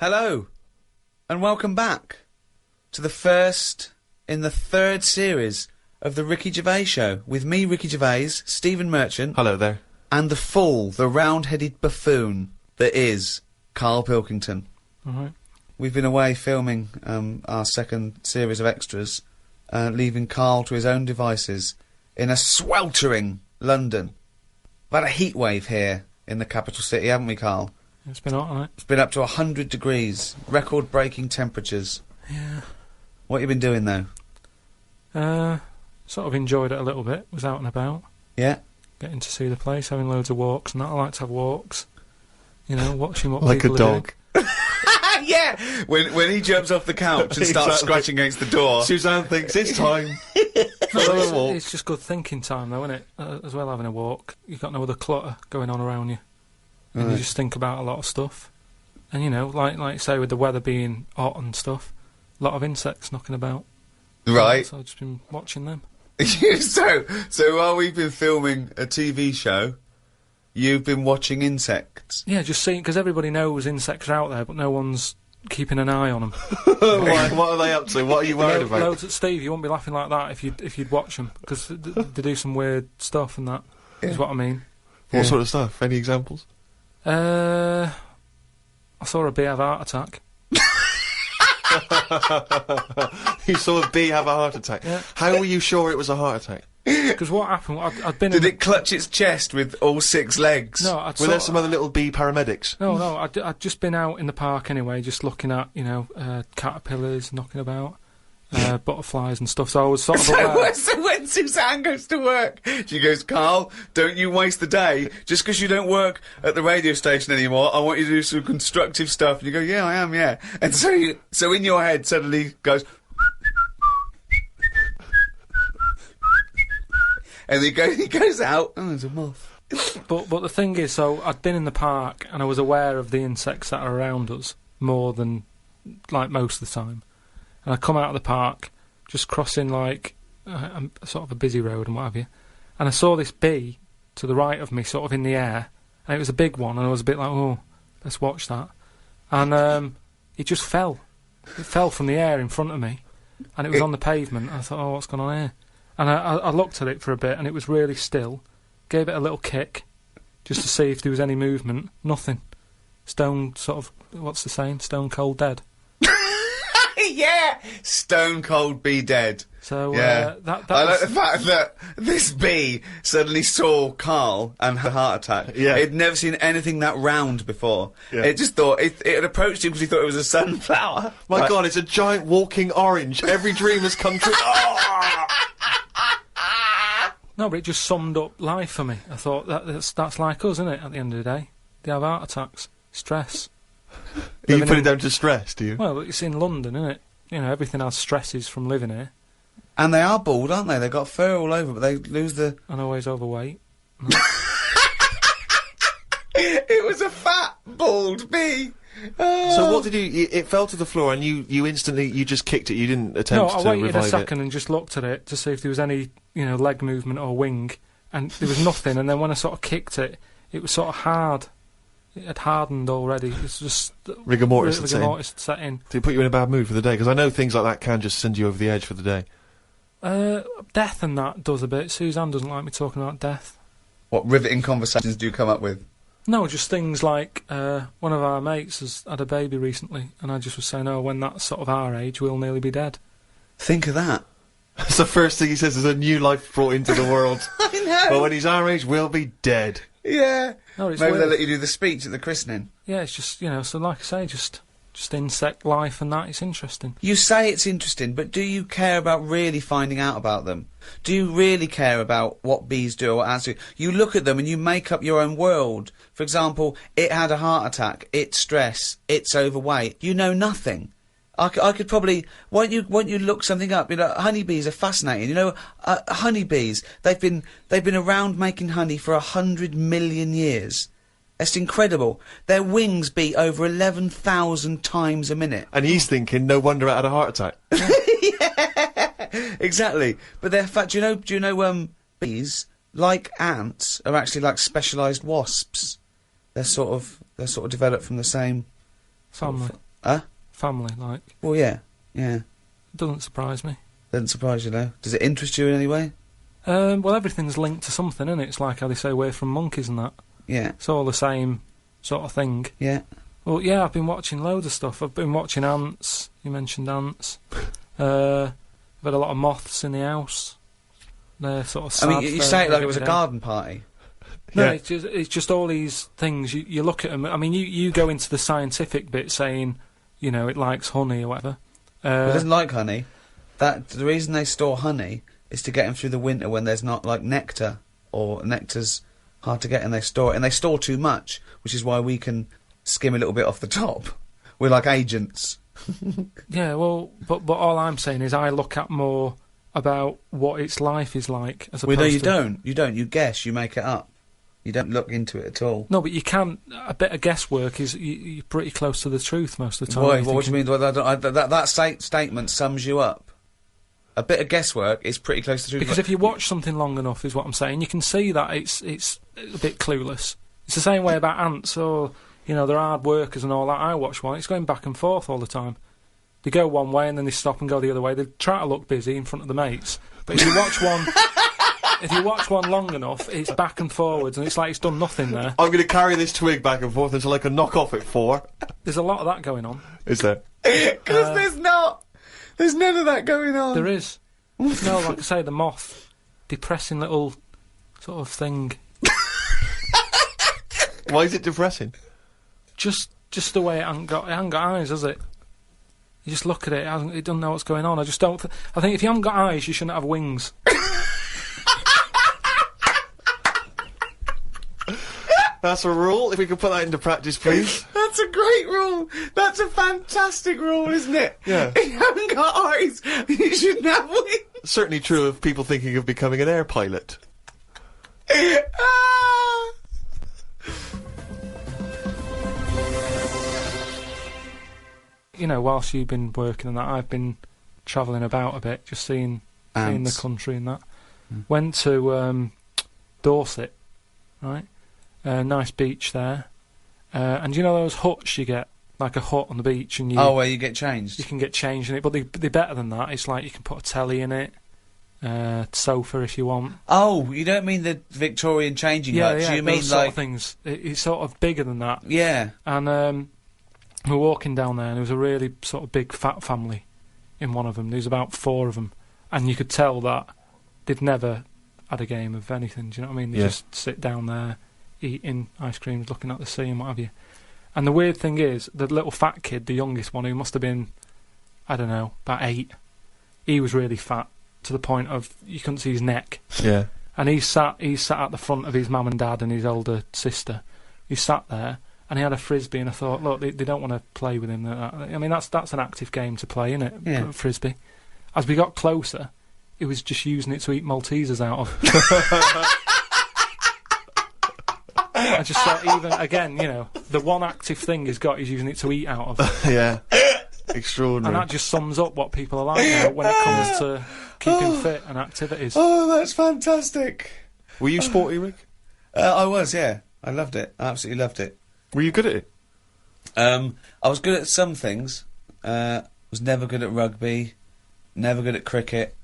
Hello, and welcome back to the first in the third series of the Ricky Gervais Show, with me, Ricky Gervais, Stephen Merchant. Hello there. And the fool, the round-headed buffoon that is Karl Pilkington. Alright. We've been away filming our second series of extras, leaving Karl to his own devices in a sweltering London. We've had a heatwave here in the capital city, haven't we, Karl? It's been hot, hasn't it? It's been up to 100 degrees, record-breaking temperatures. Yeah. What have you been doing, though? Sort of enjoyed it a little bit. Was out and about. Yeah? Getting to see the place, having loads of walks and that. I like to have walks. You know, watching what like people a dog. Yeah! When he jumps off the couch and starts Exactly. scratching against the door. Suzanne thinks it's time for are another doing. walk. It's just good thinking time, though, isn't it? As well, having a walk. You've got no other clutter going on around you. And you just think about a lot of stuff. And, you know, like say, with the weather being hot and stuff, a lot of insects knocking about. Right. So I've just been watching them. so while we've been filming a TV show, you've been watching insects. Yeah, just seeing, because everybody knows insects are out there, but no one's keeping an eye on them. what are they up to? What are you worried about? Loads at Steve, you wouldn't be laughing like that if you'd watch them, because they do some weird stuff and that, is what I mean. What sort of stuff? Any examples? I saw a bee have a heart attack. You saw a bee have a heart attack. Yeah. How were you sure it was a heart attack? Because what happened, I'd been Did in it clutch its chest with all 6 legs? No, Were there some other little bee paramedics? No, I'd just been out in the park anyway, just looking at, you know, caterpillars knocking about, butterflies and stuff, so I was sort of aware. So when Suzanne goes to work, she goes, Karl, don't you waste the day. Just because you don't work at the radio station anymore, I want you to do some constructive stuff. And you go, yeah, I am, yeah. And so in your head suddenly goes... and he goes out, oh, there's a moth. But the thing is, so I'd been in the park and I was aware of the insects that are around us more than, like, most of the time. And I come out of the park, just crossing, like, sort of a busy road and what have you, and I saw this bee to the right of me, sort of in the air, and it was a big one, and I was a bit like, oh, let's watch that. And it just fell. It fell from the air in front of me, and it was on the pavement. I thought, oh, what's going on here? And I looked at it for a bit, and it was really still. Gave it a little kick, just to see if there was any movement. Nothing. Stone, sort of, what's the saying? Stone cold dead. Yeah! Stone cold bee dead. So, yeah. that I like was, the fact that this bee suddenly saw Karl and had a heart attack. Yeah. It'd never seen anything that round before. Yeah. It just thought, it had approached him because he thought it was a sunflower. My God, it's a giant walking orange. Every dream has come true. Oh! No, but it just summed up life for me. I thought, that's like us, isn't it, at the end of the day? They have heart attacks, stress. You Living put in- it down to stress, do you? Well, it's in London, isn't it? You know, everything has stresses from living here. And they are bald, aren't they? They've got fur all over, but they lose the... And always overweight. It was a fat, bald bee! Oh. So what did you... It fell to the floor and you instantly... You just kicked it. You didn't No, attempt I to waited revive a second it. and just looked at it to see if there was any, you know, leg movement or wing. And there was nothing. And then when I sort of kicked it, it was sort of hard. It had hardened already. It was just... Rigor mortis had set in. Rigor mortis had set in. Did it put you in a bad mood for the day? Because I know things like that can just send you over the edge for the day. Death and that does a bit. Suzanne doesn't like me talking about death. What riveting conversations do you come up with? No, just things like one of our mates has had a baby recently, and I just was saying, oh, when that's sort of our age, we'll nearly be dead. Think of that. That's the first thing he says, is a new life brought into the world. I know! But when he's our age, we'll be dead. Yeah. No, it's Maybe weird. they'll let you do the speech at the christening. Yeah, it's just, you know, so like I say, just insect life and that, it's interesting. You say it's interesting, but do you care about really finding out about them? Do you really care about what bees do or what ants do? You look at them and you make up your own world. For example, it had a heart attack, it's stress, it's overweight. You know nothing. I could probably... Won't you look something up? You know, honeybees are fascinating. You know, honeybees, they've been around making honey for 100 million years. It's incredible. Their wings beat over 11,000 times a minute. And he's thinking, no wonder I had a heart attack. Yeah, exactly. But they're do you know bees, like ants, are actually like specialised wasps. They're sort of developed from the same Family. Huh? Family, like. Well, yeah. Yeah. Doesn't surprise me. Doesn't surprise you, though. Does it interest you in any way? Well, everything's linked to something, isn't it? It's like how they say away from monkeys and that. Yeah. It's all the same sort of thing. Yeah. Well, yeah, I've been watching loads of stuff. I've been watching ants. You mentioned ants. I've had a lot of moths in the house. They're sort of sad. I mean, you say it like it was a garden party. No, Yeah. it's just all these things. You look at them. I mean, you go into the scientific bit saying, you know, it likes honey or whatever. It doesn't like honey. The reason they store honey is to get them through the winter when there's not, like, nectar, or nectar's hard to get, and they store it. And they store too much, which is why we can skim a little bit off the top. We're like agents. Yeah, well, but all I'm saying is I look at more about what its life is like as opposed Well, no, you to... don't. You don't. You guess. You make it up. You don't look into it at all. No, but you can. A bit of guesswork is you're pretty close to the truth most of the time. Why? What do you mean? Well, that statement sums you up. A bit of guesswork is pretty close to the truth. Because if you watch something long enough, is what I'm saying, you can see that it's a bit clueless. It's the same way about ants, or, you know, they're hard workers and all that. I watch one, it's going back and forth all the time. They go one way and then they stop and go the other way. They try to look busy in front of the mates. But if you watch one... If you watch one long enough, it's back and forwards, and it's like it's done nothing there. I'm going to carry this twig back and forth until I can knock off at 4. There's a lot of that going on. Is there? Because there's not. There's none of that going on. There is. No, like I say, the moth. Depressing little sort of thing. Why is it depressing? Just the way it hasn't got eyes, has it? You just look at it, it doesn't know what's going on. I just don't... I think if you haven't got eyes, you shouldn't have wings. That's a rule. If we could put that into practice, please. That's a great rule. That's a fantastic rule, isn't it? Yeah. If you haven't got eyes, you shouldn't have wings. Certainly true of people thinking of becoming an air pilot. Ah. You know, whilst you've been working on that, I've been travelling about a bit, just seeing the country and that. Went to Dorset, right? Nice beach there. And you know those huts you get? Like a hut on the beach and you... Oh, where you get changed? You can get changed in it, but they're better than that. It's like you can put a telly in it, sofa if you want. Oh, you don't mean the Victorian changing huts? Yeah, You mean those sort like... of things. It's sort of bigger than that. Yeah. And we were walking down there and there was a really sort of big fat family in one of them. There was about 4 of them. And you could tell that they'd never had a game of anything, do you know what I mean? They just sit down there, eating ice creams, looking at the sea and what have you. And the weird thing is, the little fat kid, the youngest one, who must have been, I don't know, about 8, he was really fat, to the point of you couldn't see his neck. Yeah. And he sat at the front of his mum and dad and his older sister. He sat there, and he had a frisbee, and I thought, look, they don't want to play with him. I mean, that's an active game to play, isn't it? Yeah. Frisbee. As we got closer, he was just using it to eat Maltesers out of. I just thought, even, again, you know, the one active thing he's got, he's using it to eat out of. Yeah. Extraordinary. And that just sums up what people are like now when it comes to keeping fit and activities. Oh, that's fantastic. Were you sporty, Rick? I was, yeah. I loved it. I absolutely loved it. Were you good at it? I was good at some things. Was never good at rugby. Never good at cricket.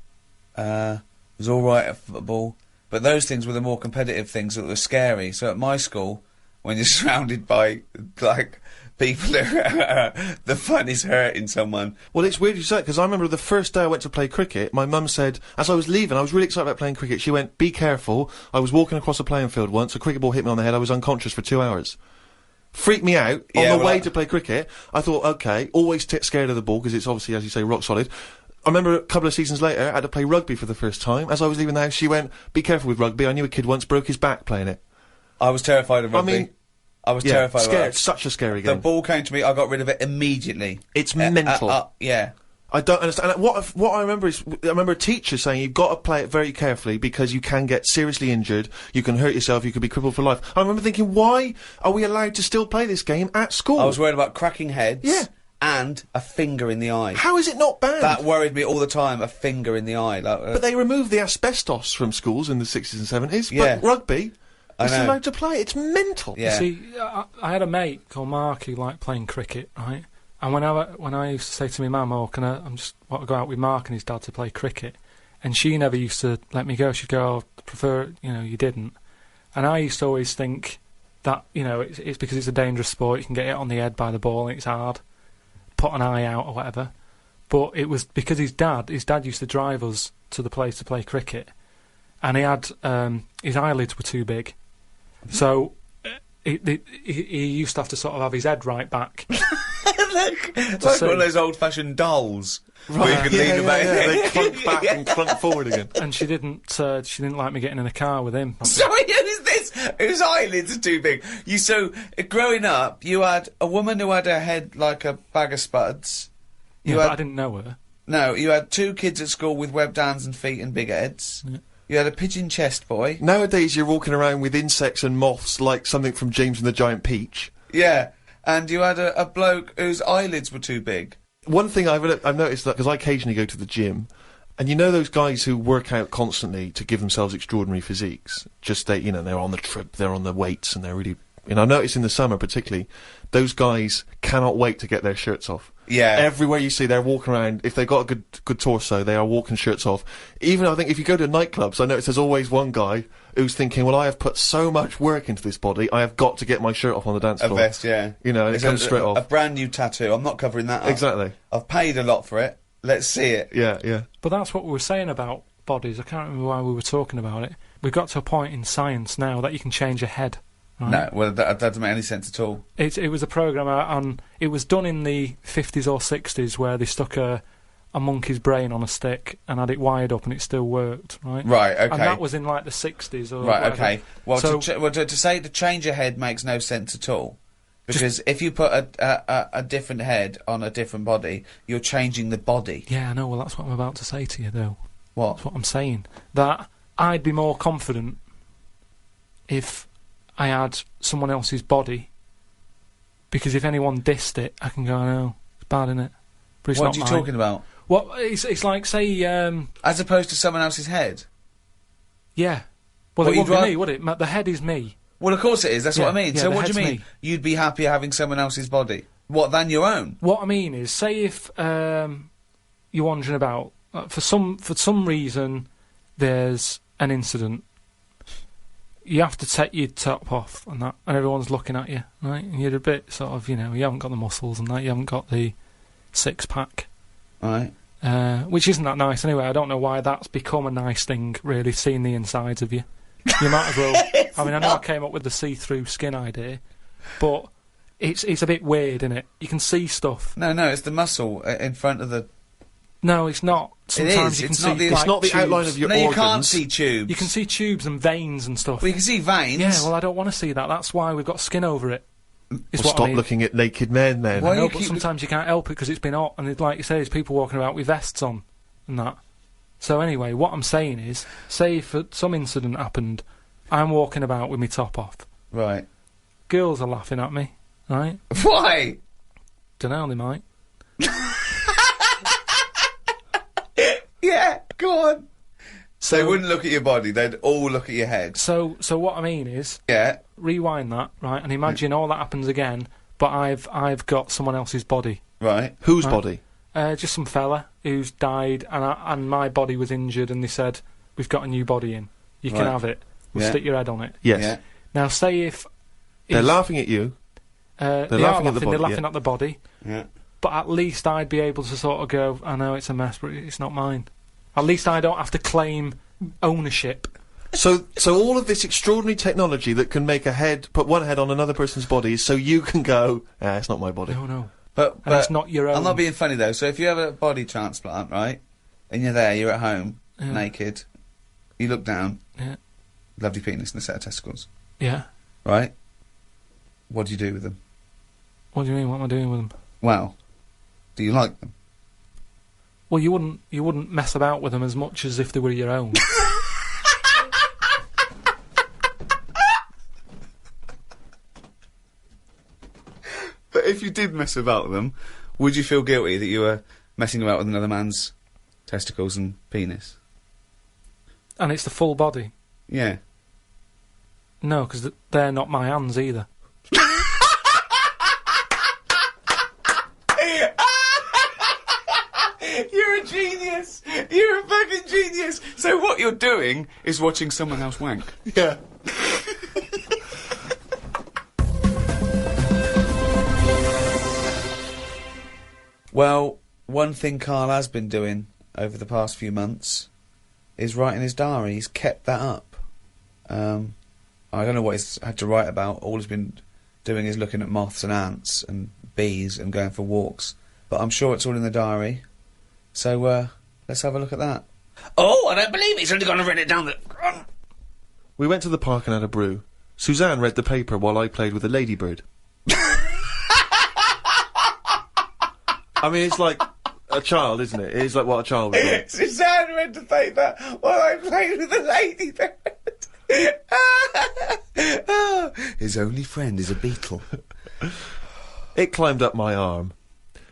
Was all right at football. But those things were the more competitive things that were scary. So at my school, when you're surrounded by, like, people the fun is hurting someone. Well, it's weird you say it, because I remember the first day I went to play cricket, my mum said, as I was leaving, I was really excited about playing cricket, she went, be careful. I was walking across a playing field once, a cricket ball hit me on the head, I was unconscious for 2 hours. Freaked me out. Yeah, on the way to play cricket, I thought, okay, always scared of the ball, because it's obviously, as you say, rock solid. I remember a couple of seasons later, I had to play rugby for the first time. As I was leaving the house, she went, be careful with rugby. I knew a kid once broke his back playing it. I was terrified of rugby. I mean, I was terrified of scared. it. Such a scary The game. ball came to me, I got rid of it immediately. It's mental. Yeah. I don't understand. And what I remember is, I remember a teacher saying you've got to play it very carefully because you can get seriously injured, you can hurt yourself, you could be crippled for life. I remember thinking, why are we allowed to still play this game at school? I was worried about cracking heads. Yeah. And a finger in the eye. How is it not banned? That worried me all the time, a finger in the eye. Like, but they removed the asbestos from schools in the 60s and 70s. Yeah. But rugby is know. allowed to play. It's mental. Yeah. See, I had a mate called Mark who liked playing cricket, right? And when I used to say to my mum, "Oh, I'm just want to go out with Mark and his dad to play cricket," and she never used to let me go. She'd go, "Oh, prefer you didn't." And I used to always think that it's because it's a dangerous sport. You can get hit on the head by the ball and it's hard. Put an eye out or whatever. But it was because his dad used to drive us to the place to play cricket, and he had his eyelids were too big, so he used to have to sort of have his head right back. Like one of those old-fashioned dolls. Right. Where you can lean about They clunk back and clunk forward again. And she didn't like me getting in the car with him. Sorry, who's this? Whose eyelids are too big? Growing up, you had a woman who had her head like a bag of spuds. But I didn't know her. No, you had 2 kids at school with webbed hands and feet and big heads. Yeah. You had a pigeon chest boy. Nowadays, you're walking around with insects and moths like something from James and the Giant Peach. Yeah, and you had a bloke whose eyelids were too big. One thing I've noticed that, because I occasionally go to the gym, and those guys who work out constantly to give themselves extraordinary physiques, they're on the trip, they're on the weights, and they're really... I notice in the summer particularly, those guys cannot wait to get their shirts off. Yeah. Everywhere you see, they're walking around. If they've got a good torso, they are walking shirts off. Even, I think, if you go to nightclubs, I notice there's always one guy who's thinking, well, I have put so much work into this body, I have got to get my shirt off on the dance floor. A vest, yeah. And it comes straight off. A brand new tattoo. I'm not covering that up. Exactly. I've paid a lot for it. Let's see it. Yeah, yeah. But that's what we were saying about bodies. I can't remember why we were talking about it. We've got to a point in science now that you can change your head. Right. No, well, that doesn't make any sense at all. It was a programme on... It was done in the 50s or 60s where they stuck a monkey's brain on a stick and had it wired up and it still worked, right? Right, okay. And that was in, like, the 60s or Right, whatever. okay. Well, so, to say to change your head makes no sense at all. Because if you put a different head on a different body, you're changing the body. Yeah, I know. Well, that's what I'm about to say to you, though. What? That's what I'm saying. That I'd be more confident if I had someone else's body, because if anyone dissed it, I can go, no, it's bad, innit? But it's what not are you mine. talking about? Well, it's like, say... As opposed to someone else's head? Yeah. Well, What, it you'd wouldn't be me, would it? The head is me. Well, of course it is, that's what I mean. Yeah, So the what do you head's mean? me. You'd be happier having someone else's body? What, than your own? What I mean is, say if you're wandering about, for some reason, there's an incident. You have to take your top off and that, and everyone's looking at you, right? And you're a bit sort of, you haven't got the muscles and that, you haven't got the six-pack. Right. Which isn't that nice anyway. I don't know why that's become a nice thing, really, seeing the insides of you. You might as well... I mean, I know I came up with the see-through skin idea, but it's a bit weird, isn't it? You can see stuff. No, it's the muscle in front of the... No, it's not. Sometimes it is. you can It's see not the- It's not the tubes. outline of your No, organs. you can't see tubes. You can see tubes and veins and stuff. Well, you can see veins. Yeah, well, I don't want to see that. That's why we've got skin over it. Is Well, what stop I mean. looking at naked men, then. Why I know, you but keep- sometimes you can't help it because it's been hot, and like you say, there's people walking about with vests on and that. So anyway, what I'm saying is, say if some incident happened, I'm walking about with my top off. Right. Girls are laughing at me, right? Why? Dunno, they might. Yeah, go on. So they So- wouldn't look at your body, they'd all look at your head. So what I mean is, Yeah. rewind that, right, and imagine all that happens again, but I've got someone else's body. Right. Whose Right. body? Just some fella who's died, and my body was injured, and they said, we've got a new body in. You can Right. have it. We'll Yeah. stick your head on it. Yes. Yeah. Now, say if... They're laughing at you. they laughing are at the laughing, body, they're laughing yeah. at the body, Yeah. but at least I'd be able to sort of go, I know it's a mess, but it's not mine. At least I don't have to claim ownership. So all of this extraordinary technology that can make put one head on another person's body, is so you can go, it's not my body. No. But And it's not your own. I'm not being funny though. So if you have a body transplant, right, and you're there, you're at home, Yeah. naked, you look down, Yeah. lovely penis and a set of testicles, Yeah. right? What do you do with them? What do you mean? What am I doing with them? Well, do you like them? Well, you wouldn't mess about with them as much as if they were your own. But if you did mess about with them, would you feel guilty that you were messing about with another man's testicles and penis? And it's the full body. Yeah. No, because they're not my hands either. doing is watching someone else wank. Yeah. Well, one thing Karl has been doing over the past few months is writing his diary. He's kept that up. I don't know what he's had to write about. All he's been doing is looking at moths and ants and bees and going for walks. But I'm sure it's all in the diary. So, let's have a look at that. Oh, I don't believe he's only gone and written it down the... We went to the park and had a brew. Suzanne read the paper while I played with a ladybird. I mean, it's like a child, isn't it? It's like what a child would do. Suzanne read the paper while I played with a ladybird. His only friend is a beetle. It climbed up my arm.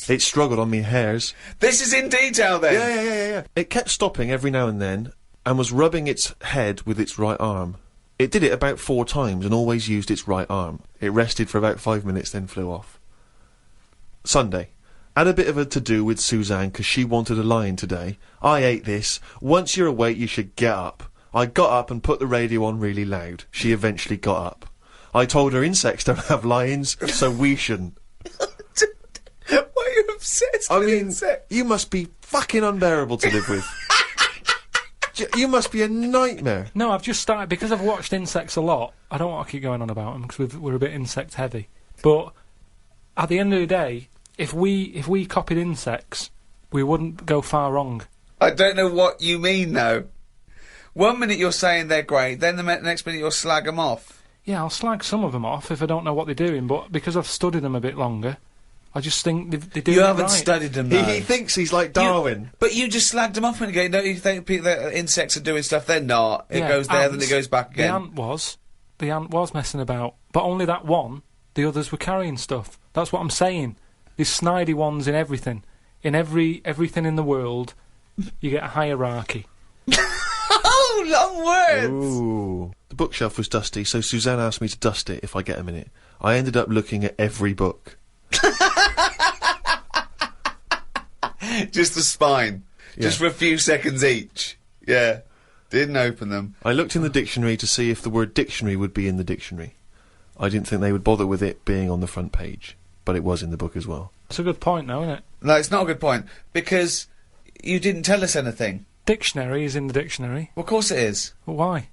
It struggled on me hairs. This is in detail, then. Yeah. It kept stopping every now and then and was rubbing its head with its right arm. It did it about 4 times and always used its right arm. It rested for about 5 minutes, then flew off. Sunday. Had a bit of a to-do with Suzanne because she wanted a lion today. I ate this. Once you're awake, you should get up. I got up and put the radio on really loud. She eventually got up. I told her insects don't have lions, so we shouldn't. Why are you obsessed with insects? You must be fucking unbearable to live with. You must be a nightmare. No, I've just started, because I've watched insects a lot. I don't want to keep going on about them because we're a bit insect heavy. But at the end of the day, if we copied insects, we wouldn't go far wrong. I don't know what you mean, though. 1 minute you're saying they're great, then the next minute you'll slag them off. Yeah, I'll slag some of them off if I don't know what they're doing, but because I've studied them a bit longer, I just think they do. You it haven't right. studied them, though. He thinks he's like Darwin. But you just slagged them off and again. Don't you think that insects are doing stuff? They're not. It Yeah, goes there, ants, then it goes back again. The ant was messing about, but only that one. The others were carrying stuff. That's what I'm saying. These snidey ones in everything. In everything in the world, you get a hierarchy. Oh, long words! Ooh. The bookshelf was dusty, so Suzanne asked me to dust it if I get a minute. I ended up looking at every book. Just the spine. Yeah. Just for a few seconds each. Yeah. Didn't open them. I looked in the dictionary to see if the word dictionary would be in the dictionary. I didn't think they would bother with it being on the front page, but it was in the book as well. It's a good point, though, isn't it? No, it's not a good point, because you didn't tell us anything. Dictionary is in the dictionary. Well, of course it is. Well, why?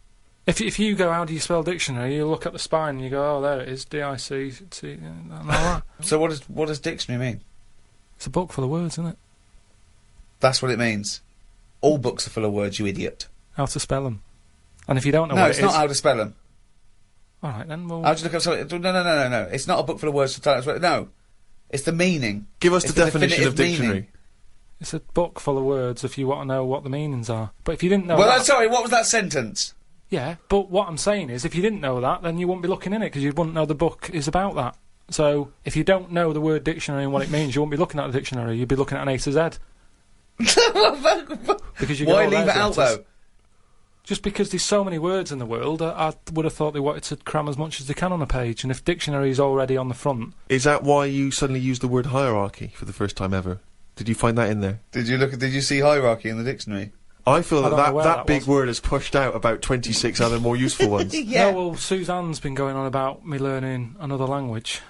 If you go, how do you spell dictionary? You look at the spine and you go, oh, there it is, D-I-C-C, and all that. So what does dictionary mean? It's a book full of words, isn't it? That's what it means. All books are full of words, you idiot. How to spell them. And if you don't know No, what it's it not is... how to spell them. All right, then we'll... How to look up something? No. It's not a book full of words to tell us. No. It's the meaning. Give us It's the definition of definitive dictionary. meaning. It's a book full of words if you want to know what the meanings are. But if you didn't know Well, that... sorry, what was that sentence? Yeah, but what I'm saying is, if you didn't know that, then you wouldn't be looking in it, because you wouldn't know the book is about that. So, if you don't know the word dictionary and what it means, you wouldn't be looking at the dictionary, you'd be looking at an A to Z. Because you go, Why oh, leave there's it out, letters. though? Just because there's so many words in the world, I would have thought they wanted to cram as much as they can on a page, and if dictionary is already on the front... Is that why you suddenly used the word hierarchy for the first time ever? Did you find that in there? Did you see hierarchy in the dictionary? I feel I don't know that where that that big was. word has pushed out about 26 other more useful ones. Yeah. No, well, Suzanne's been going on about me learning another language.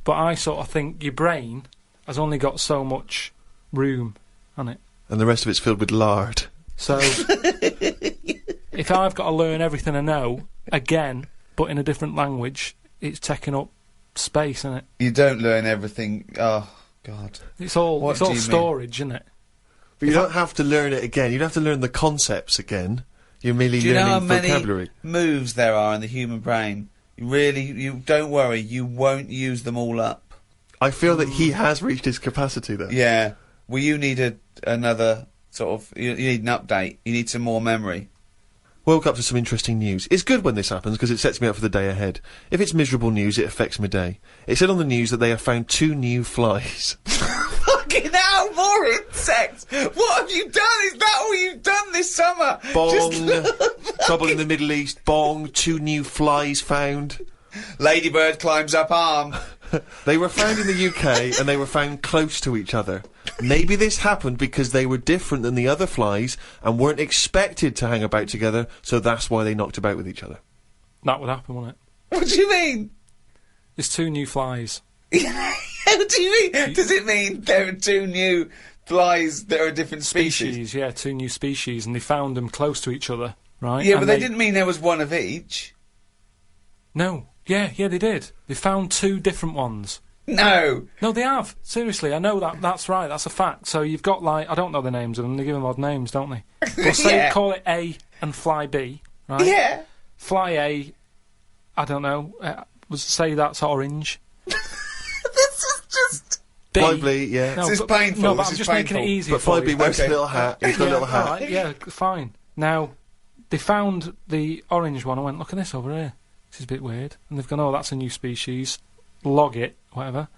But I sort of think your brain has only got so much room on it. And the rest of it's filled with lard. So, if I've got to learn everything I know, again, but in a different language, it's taking up space, isn't it? You don't learn everything. Oh, God. It's all What do you mean? storage, isn't it? But you don't have to learn it again. You don't have to learn the concepts again. You're merely Do you know how learning many vocabulary. moves there are in the human brain? You don't worry, you won't use them all up. I feel that he has reached his capacity, though. Yeah. Well, you need another sort of... You need an update. You need some more memory. Woke up to some interesting news. It's good when this happens because it sets me up for the day ahead. If it's miserable news, it affects my day. It said on the news that they have found 2 new flies. Fucking hell, more insects! What have you done? Is that all you've done this summer? Bong. Trouble in the Middle East. Bong. 2 new flies found. Ladybird climbs up arm. They were found in the UK and they were found close to each other. Maybe this happened because they were different than the other flies and weren't expected to hang about together, so that's why they knocked about with each other. That would happen, wouldn't it? What do you mean? It's two new flies. What do you mean? Does it mean there are two new flies that are a different species? Yeah, two new species, and they found them close to each other, right? Yeah, and but they didn't mean there was one of each. No. Yeah, they did. They found two different ones. No. No, they have. Seriously, I know that. That's right. That's a fact. So you've got, like, I don't know the names of them. They give them odd names, don't they? Well, say Yeah. call it A and Fly B, right? Yeah. Fly A, I don't know. Say that's orange. This is just... B. Fly B, yeah. No, This is but- painful. No, but this I'm is just painful. making it easier But for Fly B you. wears Okay. a little hat. He's got a little hat. Alright, yeah, fine. Now, they found the orange one and went, look at this over here. This is a bit weird. And they've gone, oh, that's a new species. Log it, whatever.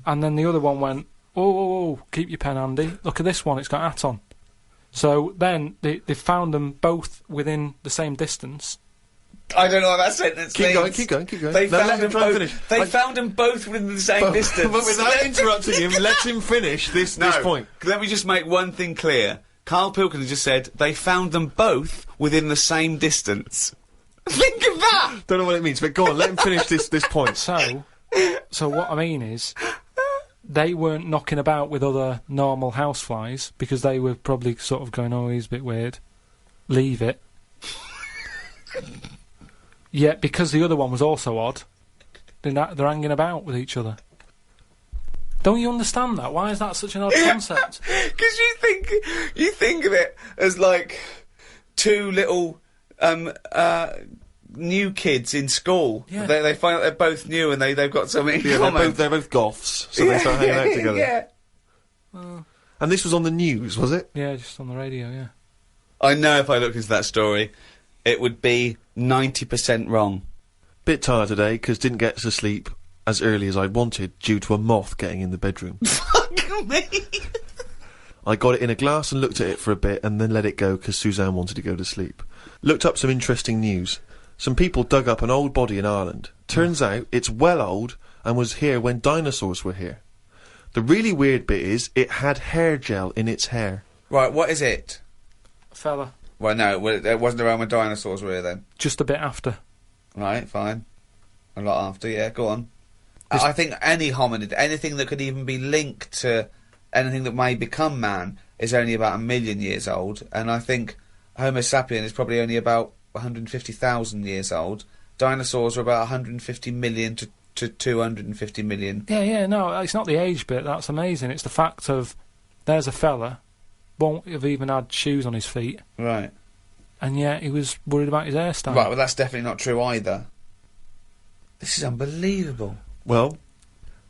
And then the other one went, oh, keep your pen handy. Look at this one, it's got a hat on. So then they found them both within the same distance. I don't know what that sentence means. Keep going. They No, found let him them try and both. finish. They found them both within the same distance. But without interrupting him, let him finish this point. Let me just make one thing clear. Karl Pilkington just said they found them both within the same distance. Think of that! Don't know what it means, but go on, let him finish this point. So what I mean is, they weren't knocking about with other normal houseflies because they were probably sort of going, oh, he's a bit weird. Leave it. Yet, because the other one was also odd, they're hanging about with each other. Don't you understand that? Why is that such an odd concept? Because you think of it as like two little new kids in school. Yeah. They find out they're both new and they've got something in Yeah, common. they're both goths, so they start hanging out together. Yeah. And this was on the news, was it? Yeah, just on the radio, yeah. I know if I looked into that story, it would be 90% wrong. Bit tired today, because didn't get to sleep as early as I wanted due to a moth getting in the bedroom. Fuck me! I got it in a glass and looked at it for a bit and then let it go because Suzanne wanted to go to sleep. Looked up some interesting news. Some people dug up an old body in Ireland. Turns out it's well old and was here when dinosaurs were here. The really weird bit is it had hair gel in its hair. Right, what is it? Fella. Well, no, it wasn't around when dinosaurs were here then. Just a bit after. Right, fine. A lot after, yeah, go on. I think any hominid, anything that could even be linked to anything that may become man, is only about 1 million years old, and I think Homo sapien is probably only about 150,000 years old. Dinosaurs are about 150 million to 250 million. Yeah, no, it's not the age bit, that's amazing. It's the fact of, there's a fella, won't have even had shoes on his feet, Right. and yet he was worried about his hairstyle. Right, well that's definitely not true either. This is unbelievable. Well,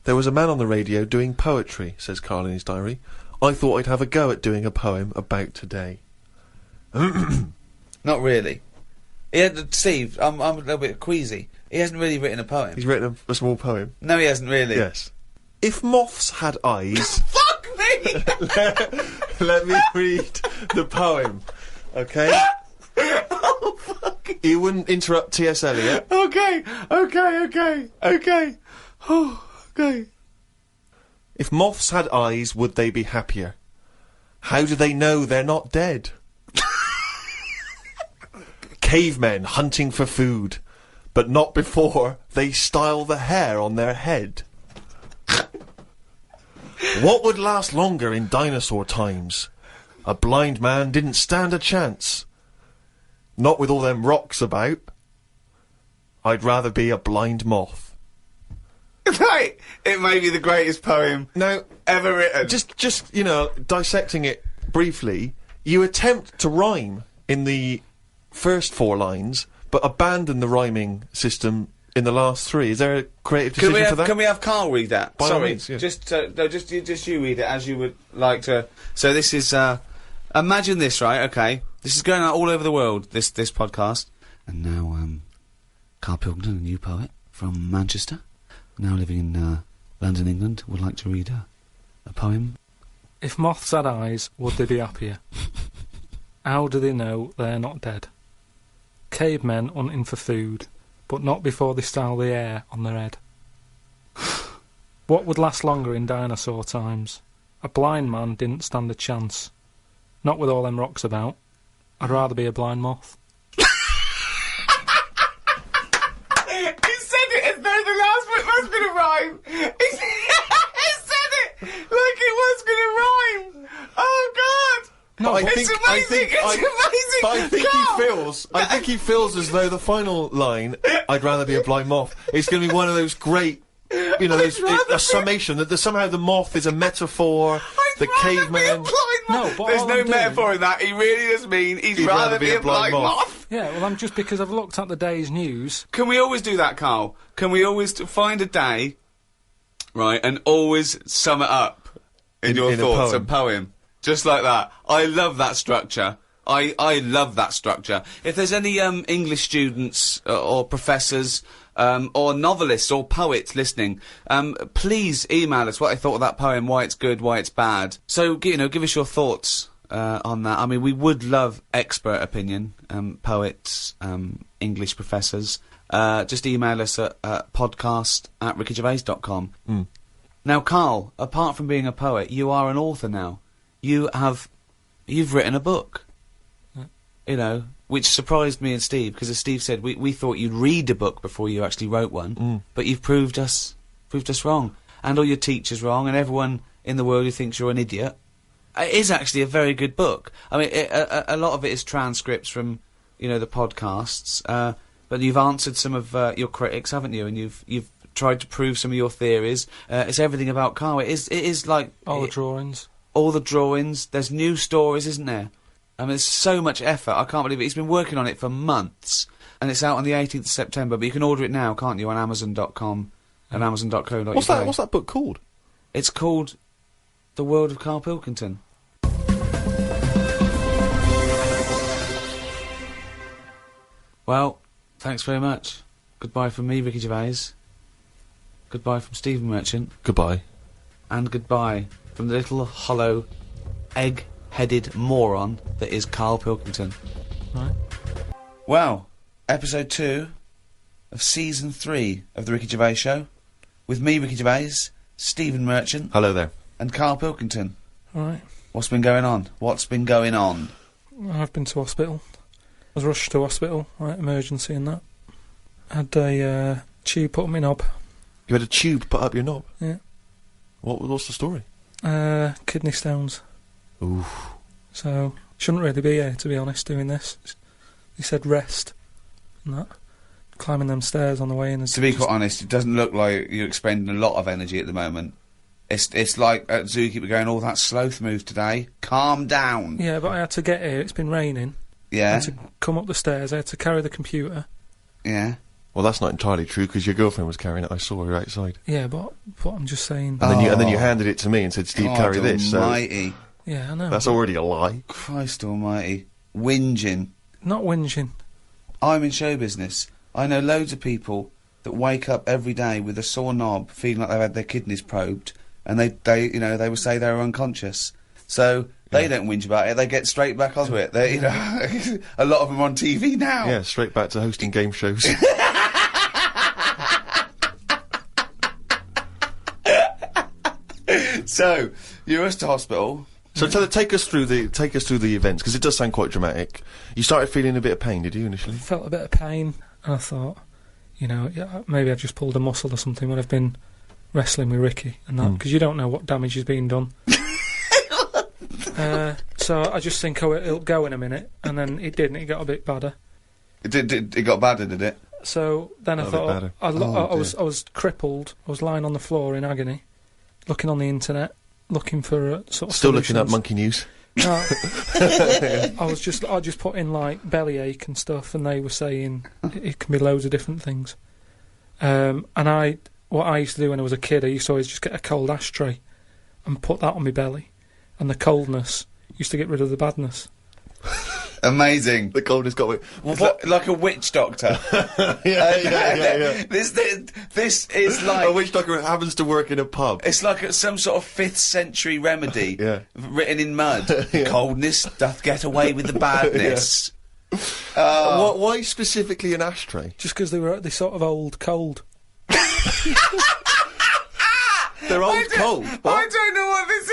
there was a man on the radio doing poetry, says Karl in his diary. I thought I'd have a go at doing a poem about today. Not really. Steve, I'm a little bit queasy. He hasn't really written a poem. He's written a small poem. No, he hasn't really. Yes. If moths had eyes... Fuck me! let me read the poem, okay? Oh, fuck. You wouldn't interrupt T.S. Eliot. Okay. Oh, okay. If moths had eyes, would they be happier? How do they know they're not dead? Cavemen hunting for food, but not before they style the hair on their head. What would last longer in dinosaur times? A blind man didn't stand a chance. Not with all them rocks about. I'd rather be a blind moth. Right. It may be the greatest poem Now, ever written. just you know, dissecting it briefly, you attempt to rhyme in the first 4 lines, but abandon the rhyming system in the last 3. Is there a creative decision for that? Can we have Karl read that? By all Sorry, means, yeah. just you read it as you would like to. So this is imagine this, right? Okay, this is going out all over the world. This podcast, and now Karl Pilkington, a new poet from Manchester, now living in London, England, would like to read a poem. If moths had eyes, would they be happier? How do they know they're not dead? Cavemen hunting for food, but not before they style the air on their head. What would last longer in dinosaur times? A blind man didn't stand a chance. Not with all them rocks about. I'd rather be a blind moth. He said it as though the last bit was going to rhyme. He said it like it was going to rhyme. Oh, God. No, it's amazing. But I think he feels as though the final line, "I'd rather be a blind moth," is going to be one of those great, you know, a summation that somehow the moth is a metaphor. The caveman. No, but there's all no I'm metaphor in that. He really does mean he'd rather be a blind moth. Yeah, well, I'm just because I've looked at the day's news. Can we always do that, Karl? Can we always find a day, right, and always sum it up in your thoughts, a poem, just like that? I love that structure. I love that structure. If there's any English students or professors or novelists or poets listening, please email us what I thought of that poem, why it's good, why it's bad. So, you know, give us your thoughts on that. I mean, we would love expert opinion, poets, English professors. Just email us at podcast@rickygervais.com. Mm. Now, Karl, apart from being a poet, you are an author now. You've written a book. You know, which surprised me and Steve, because as Steve said, we thought you'd read a book before you actually wrote one, but you've proved us wrong, and all your teachers wrong, and everyone in the world who thinks you're an idiot. It is actually a very good book. I mean, a lot of it is transcripts from, you know, the podcasts, but you've answered some of your critics, haven't you? And you've tried to prove some of your theories. It's everything about Karl. It is like all the drawings. All the drawings. There's new stories, isn't there? I mean, there's so much effort. I can't believe it. He's been working on it for months, and it's out on the 18th of September. But you can order it now, can't you, on Amazon.com and Amazon.co.uk. What's that book called? It's called The World of Karl Pilkington. Well, thanks very much. Goodbye from me, Ricky Gervais. Goodbye from Stephen Merchant. Goodbye. And goodbye from the little hollow egg-headed moron that is Karl Pilkington. Right. Well, episode 2 of season 3 of the Ricky Gervais Show, with me, Ricky Gervais, Stephen Merchant. Hello there. And Karl Pilkington. Right. What's been going on? What's been going on? I've been to hospital. I was rushed to hospital, right, emergency and that. Had a tube put up my knob. You had a tube put up your knob? Yeah. What's the story? Kidney stones. Ooh. So, shouldn't really be here, to be honest, doing this. He said rest and that. Climbing them stairs on the way in. To be quite honest, it doesn't look like you're expending a lot of energy at the moment. It's like at Zookeeper going, "Oh, that sloth move today. Calm down." Yeah, but I had to get here. It's been raining. Yeah. I had to come up the stairs. I had to carry the computer. Yeah. Well, that's not entirely true, because your girlfriend was carrying it. I saw her outside. Yeah, but I'm just saying. And then you handed it to me and said, "Steve, carry this." Almighty. So yeah, I know. that's already a lie. Christ almighty. Whinging. Not whinging. I'm in show business. I know loads of people that wake up every day with a sore knob, feeling like they've had their kidneys probed, and they will say they're unconscious. So they don't whinge about it. They get straight back onto it. They, you know, a lot of them on TV now. Yeah, straight back to hosting game shows. So you're rushed to hospital. So take us through the events, because it does sound quite dramatic. You started feeling a bit of pain, did you, initially? Felt a bit of pain, and I thought, you know, yeah, maybe I just pulled a muscle or something when I've been wrestling with Ricky and that, because you don't know what damage has been done. So I just think, it'll go in a minute, and then it didn't. It got a bit badder. It got badder, did it? So then I thought, I was crippled. I was lying on the floor in agony, looking on the internet, looking for sort of still solutions. Looking up monkey news. No, I just put in like bellyache and stuff, and they were saying it can be loads of different things. And what I used to do when I was a kid, I used to always just get a cold ashtray and put that on my belly, and the coldness used to get rid of the badness. Amazing. The coldness got me. Like a witch doctor. Yeah. This is like a witch doctor happens to work in a pub. It's like some sort of 5th century remedy Yeah. written in mud. Yeah. Coldness doth get away with the badness. Why specifically an ashtray? Just because they sort of old cold. They're old cold. I don't know what this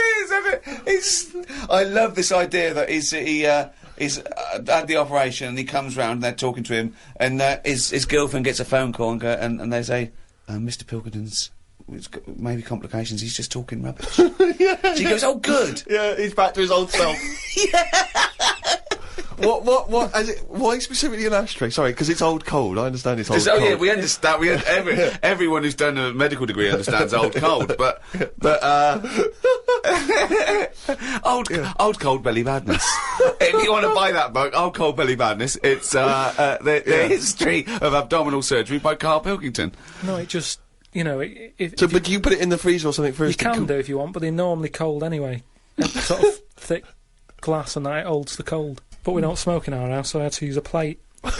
is. I love this idea that he had the operation and he comes round and they're talking to him and his girlfriend gets a phone call and they say, Mr. Pilkington's maybe complications. He's just talking rubbish. Yeah. She goes, "Oh, good." Yeah, he's back to his old self. What? Why specifically an ashtray? Sorry, because it's old cold. I understand it's old cold. Oh yeah, we understand. Everyone who's done a medical degree understands old cold, but old cold belly badness. If you want to buy that book, Old Cold Belly Badness, it's the history of abdominal surgery by Karl Pilkington. No, it just but do you put it in the freezer or something first? You can do if you want, but they're normally cold anyway. Sort of thick glass and that it holds the cold. But we don't smoke in our house, so I had to use a plate. Oh,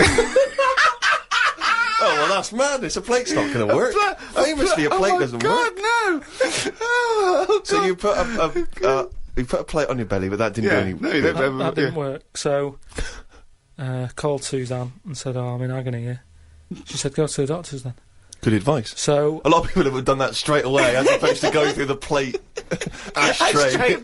well, that's madness. A plate's not going to work. Famously, a plate doesn't work. No! So you put a plate on your belly, but that didn't do any... That didn't work. So, called Suzanne and said, "Oh, I'm in agony here." She said, "Go to the doctors then." Good advice. So a lot of people have done that straight away, as opposed to going through the plate ashtray.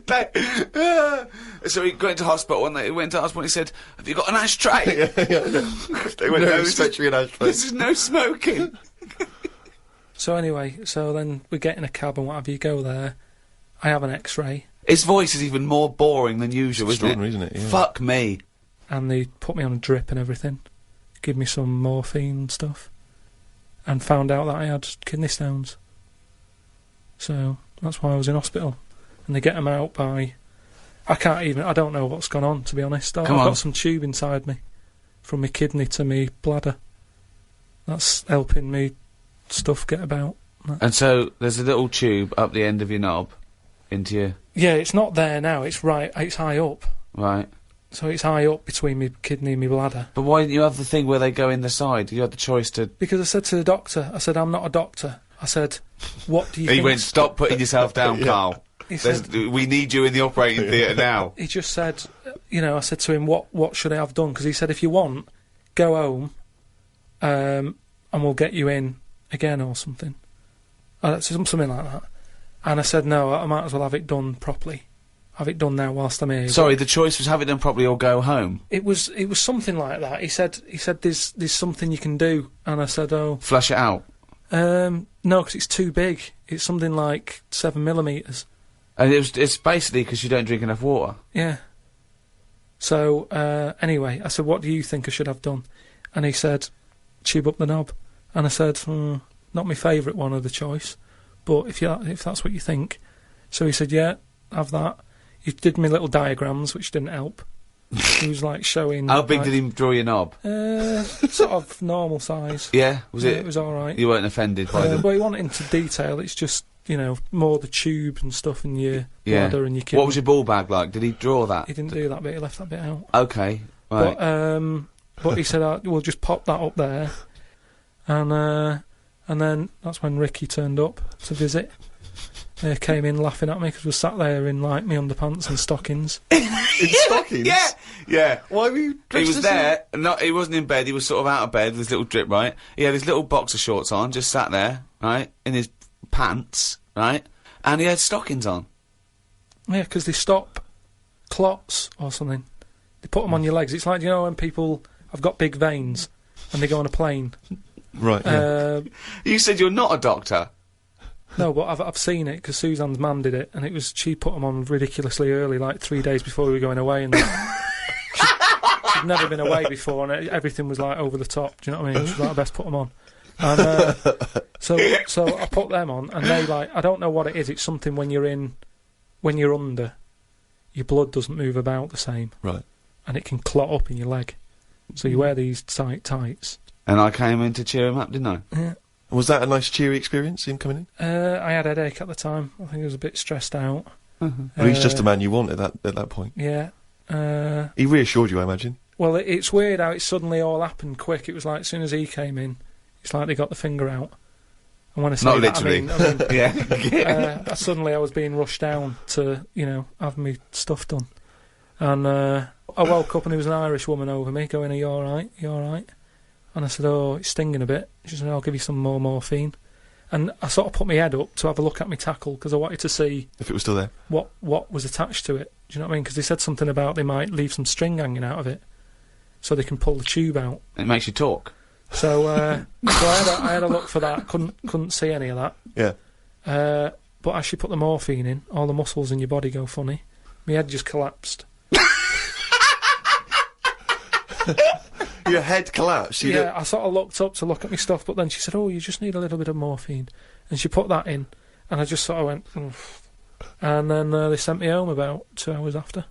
So he went to hospital, and he went to hospital and he said, "Have you got an ashtray?" They went, "No, especially an ashtray. This is no smoking." So anyway, so then we get in a cab and what have you, go there. I have an X-ray. His voice is even more boring than usual, isn't it? Yeah. Fuck me. And they put me on a drip and everything. Give me some morphine and stuff. And found out that I had kidney stones. So that's why I was in hospital. And they get them out by... I don't know what's gone on, to be honest. I've got some tube inside me. From my kidney to my bladder. That's helping me stuff get about. And so there's a little tube up the end of your knob into your... Yeah, it's not there now. It's high up. Right. So it's high up between my kidney and my bladder. But why didn't you have the thing where they go in the side? You had the choice to... Because I said to the doctor, "I'm not a doctor." I said, "What do you think?" He went, "Stop putting yourself down, Karl. He said, we need you in the operating theatre now." He just said, I said to him, what should I have done? Because he said, "If you want, go home, and we'll get you in again or something." Something like that. And I said, "No, I might as well have it done properly. Have it done now whilst I'm here." Sorry, the choice was have it done properly or go home. It was something like that. He said there's something you can do, and I said, "Oh, flush it out." No, because it's too big. It's something like 7mm. And it's basically because you don't drink enough water. Yeah. So anyway, I said, "What do you think I should have done?" And he said, "Tube up the knob." And I said, "Not my favourite one of the choice, but if that's what you think." So he said, "Yeah, have that." He did me little diagrams, which didn't help. He was like showing... How big did he draw your knob? Sort of normal size. Yeah? Was it? It was alright. You weren't offended by them? But he went into detail. It's just, more the tube and stuff in your bladder and your kidney. What was your ball bag like? Did he draw that? He didn't do that bit. He left that bit out. Okay, right. But he said, "We'll just pop that up there." And then that's when Ricky turned up to visit. Came in laughing at me because we sat there in like my underpants and stockings. In stockings? Yeah. Why were you dressed He was there, he wasn't in bed, he was sort of out of bed with his little drip, right? He had his little boxer shorts on, just sat there, right? In his pants, right? And he had stockings on. Yeah, because they stop clots or something. They put them on your legs. It's like, when people have got big veins and they go on a plane. Right, yeah. You said you're not a doctor. No, but I've seen it because Suzanne's mum did it, and she put them on ridiculously early, like 3 days before we were going away, and she'd never been away before, and everything was like over the top. Do you know what I mean? She was like, "I best put them on." And so I put them on, and they I don't know what it is. It's something when you're under, your blood doesn't move about the same, right? And it can clot up in your leg. So you wear these tight tights. And I came in to cheer him up, didn't I? Yeah. Was that a nice cheery experience, him coming in? I had a headache at the time. I think I was a bit stressed out. Well, he's just the man you want at that point. Yeah. He reassured you, I imagine. Well, it's weird how it suddenly all happened quick. It was like as soon as he came in, it's like they got the finger out. And when I say not that, literally, I mean, yeah. Suddenly I was being rushed down to have my stuff done, and I woke up and there was an Irish woman over me going, "Are you all right? You all right?" And I said, "Oh, it's stinging a bit." She said, "I'll give you some more morphine." And I sort of put my head up to have a look at my tackle because I wanted to see if it was still there. What was attached to it. Do you know what I mean? Because they said something about they might leave some string hanging out of it, so they can pull the tube out. It makes you talk. So, so I had a look for that. Couldn't see any of that. Yeah. But as she put the morphine in, all the muscles in your body go funny. My head just collapsed. Your head collapsed? I sort of looked up to look at my stuff, but then she said, "Oh, you just need a little bit of morphine." And she put that in, and I just sort of went, "Oof." And then they sent me home about 2 hours after.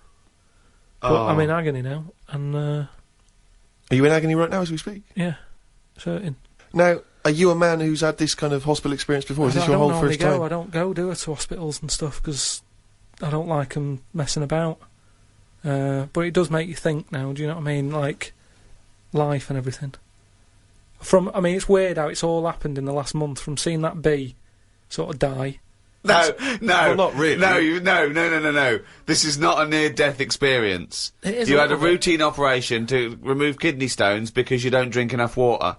But I'm in agony now, and... Are you in agony right now as we speak? Yeah, certain. Now, are you a man who's had this kind of hospital experience before? Is this your whole first time? I don't go, do it, to hospitals and stuff, because I don't like them messing about. But it does make you think now, do you know what I mean? Like, life and everything. I mean, it's weird how it's all happened in the last month, from seeing that bee sort of die. No. Well, not really. No. This is not a near-death experience. You had a routine operation to remove kidney stones because you don't drink enough water.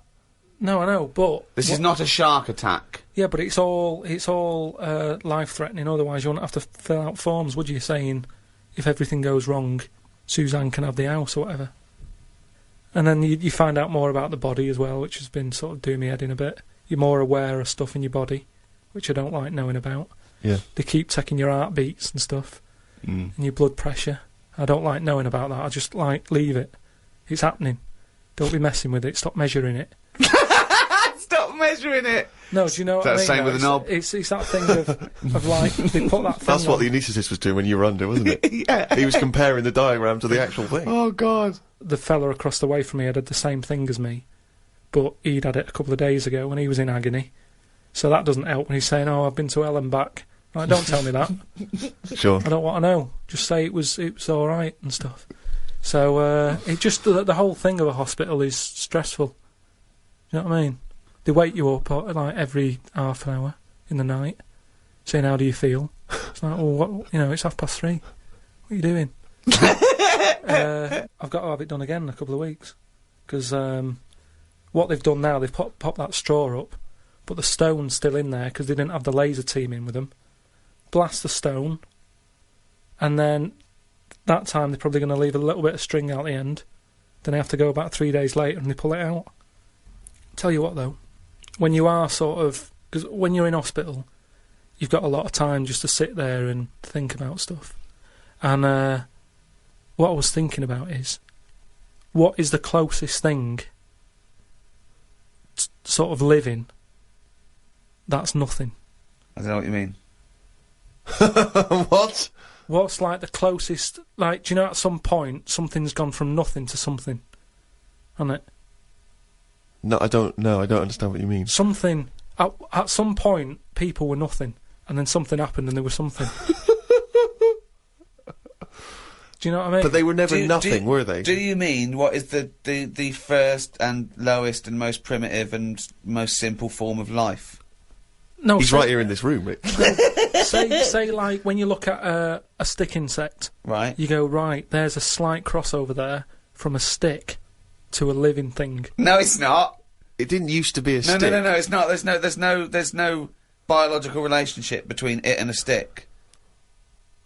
No, I know, but... This is not a shark attack. Yeah, but it's all life-threatening, otherwise you wouldn't have to fill out forms, would you, saying, if everything goes wrong, Suzanne can have the house or whatever. And then you find out more about the body as well, which has been sort of doing me head in a bit. You're more aware of stuff in your body, which I don't like knowing about. Yeah. They keep checking your heartbeats and stuff, and your blood pressure. I don't like knowing about that. I just leave it. It's happening. Don't be messing with it. Stop measuring it. Stop measuring it! No, do you know what I mean? That's the same with a knob. It's that thing of like, they put that thing That's what on. the anaesthetist was doing when you were under, wasn't it? Yeah. He was comparing the diagram to the actual thing. Oh, God. The fella across the way from me had the same thing as me, but he'd had it a couple of days ago when he was in agony. So that doesn't help when he's saying, "Oh, I've been to hell and back." Like, don't tell me that. Sure. I don't want to know. Just say it was all right and stuff. So it just the whole thing of a hospital is stressful. You know what I mean? They wake you up like every half an hour in the night, saying, "How do you feel?" It's like, "Well, what, it's 3:30. What are you doing?" I've got to have it done again in a couple of weeks, because what they've done now, they've popped that straw up, but the stone's still in there because they didn't have the laser team in with them. Blast the stone, and then that time they're probably going to leave a little bit of string out the end. Then they have to go about 3 days later and they pull it out. Tell you what though, when you are because when you're in hospital, you've got a lot of time just to sit there and think about stuff. And what I was thinking about is, what is the closest thing sort of living that's nothing? I don't know what you mean. What? What's like the closest, like, do you know at some point something's gone from nothing to something? Hasn't it? No, I don't understand what you mean. Something, at some point people were nothing, and then something happened and they were something. Do you know what I mean? But they were never nothing, were they? Do you mean what is the first and lowest and most primitive and most simple form of life? No, he's right here in this room, Rick. say like when you look at a stick insect, right? You go, right, there's a slight crossover there from a stick to a living thing. No, it's not. It didn't used to be a stick. No, it's not. There's no biological relationship between it and a stick.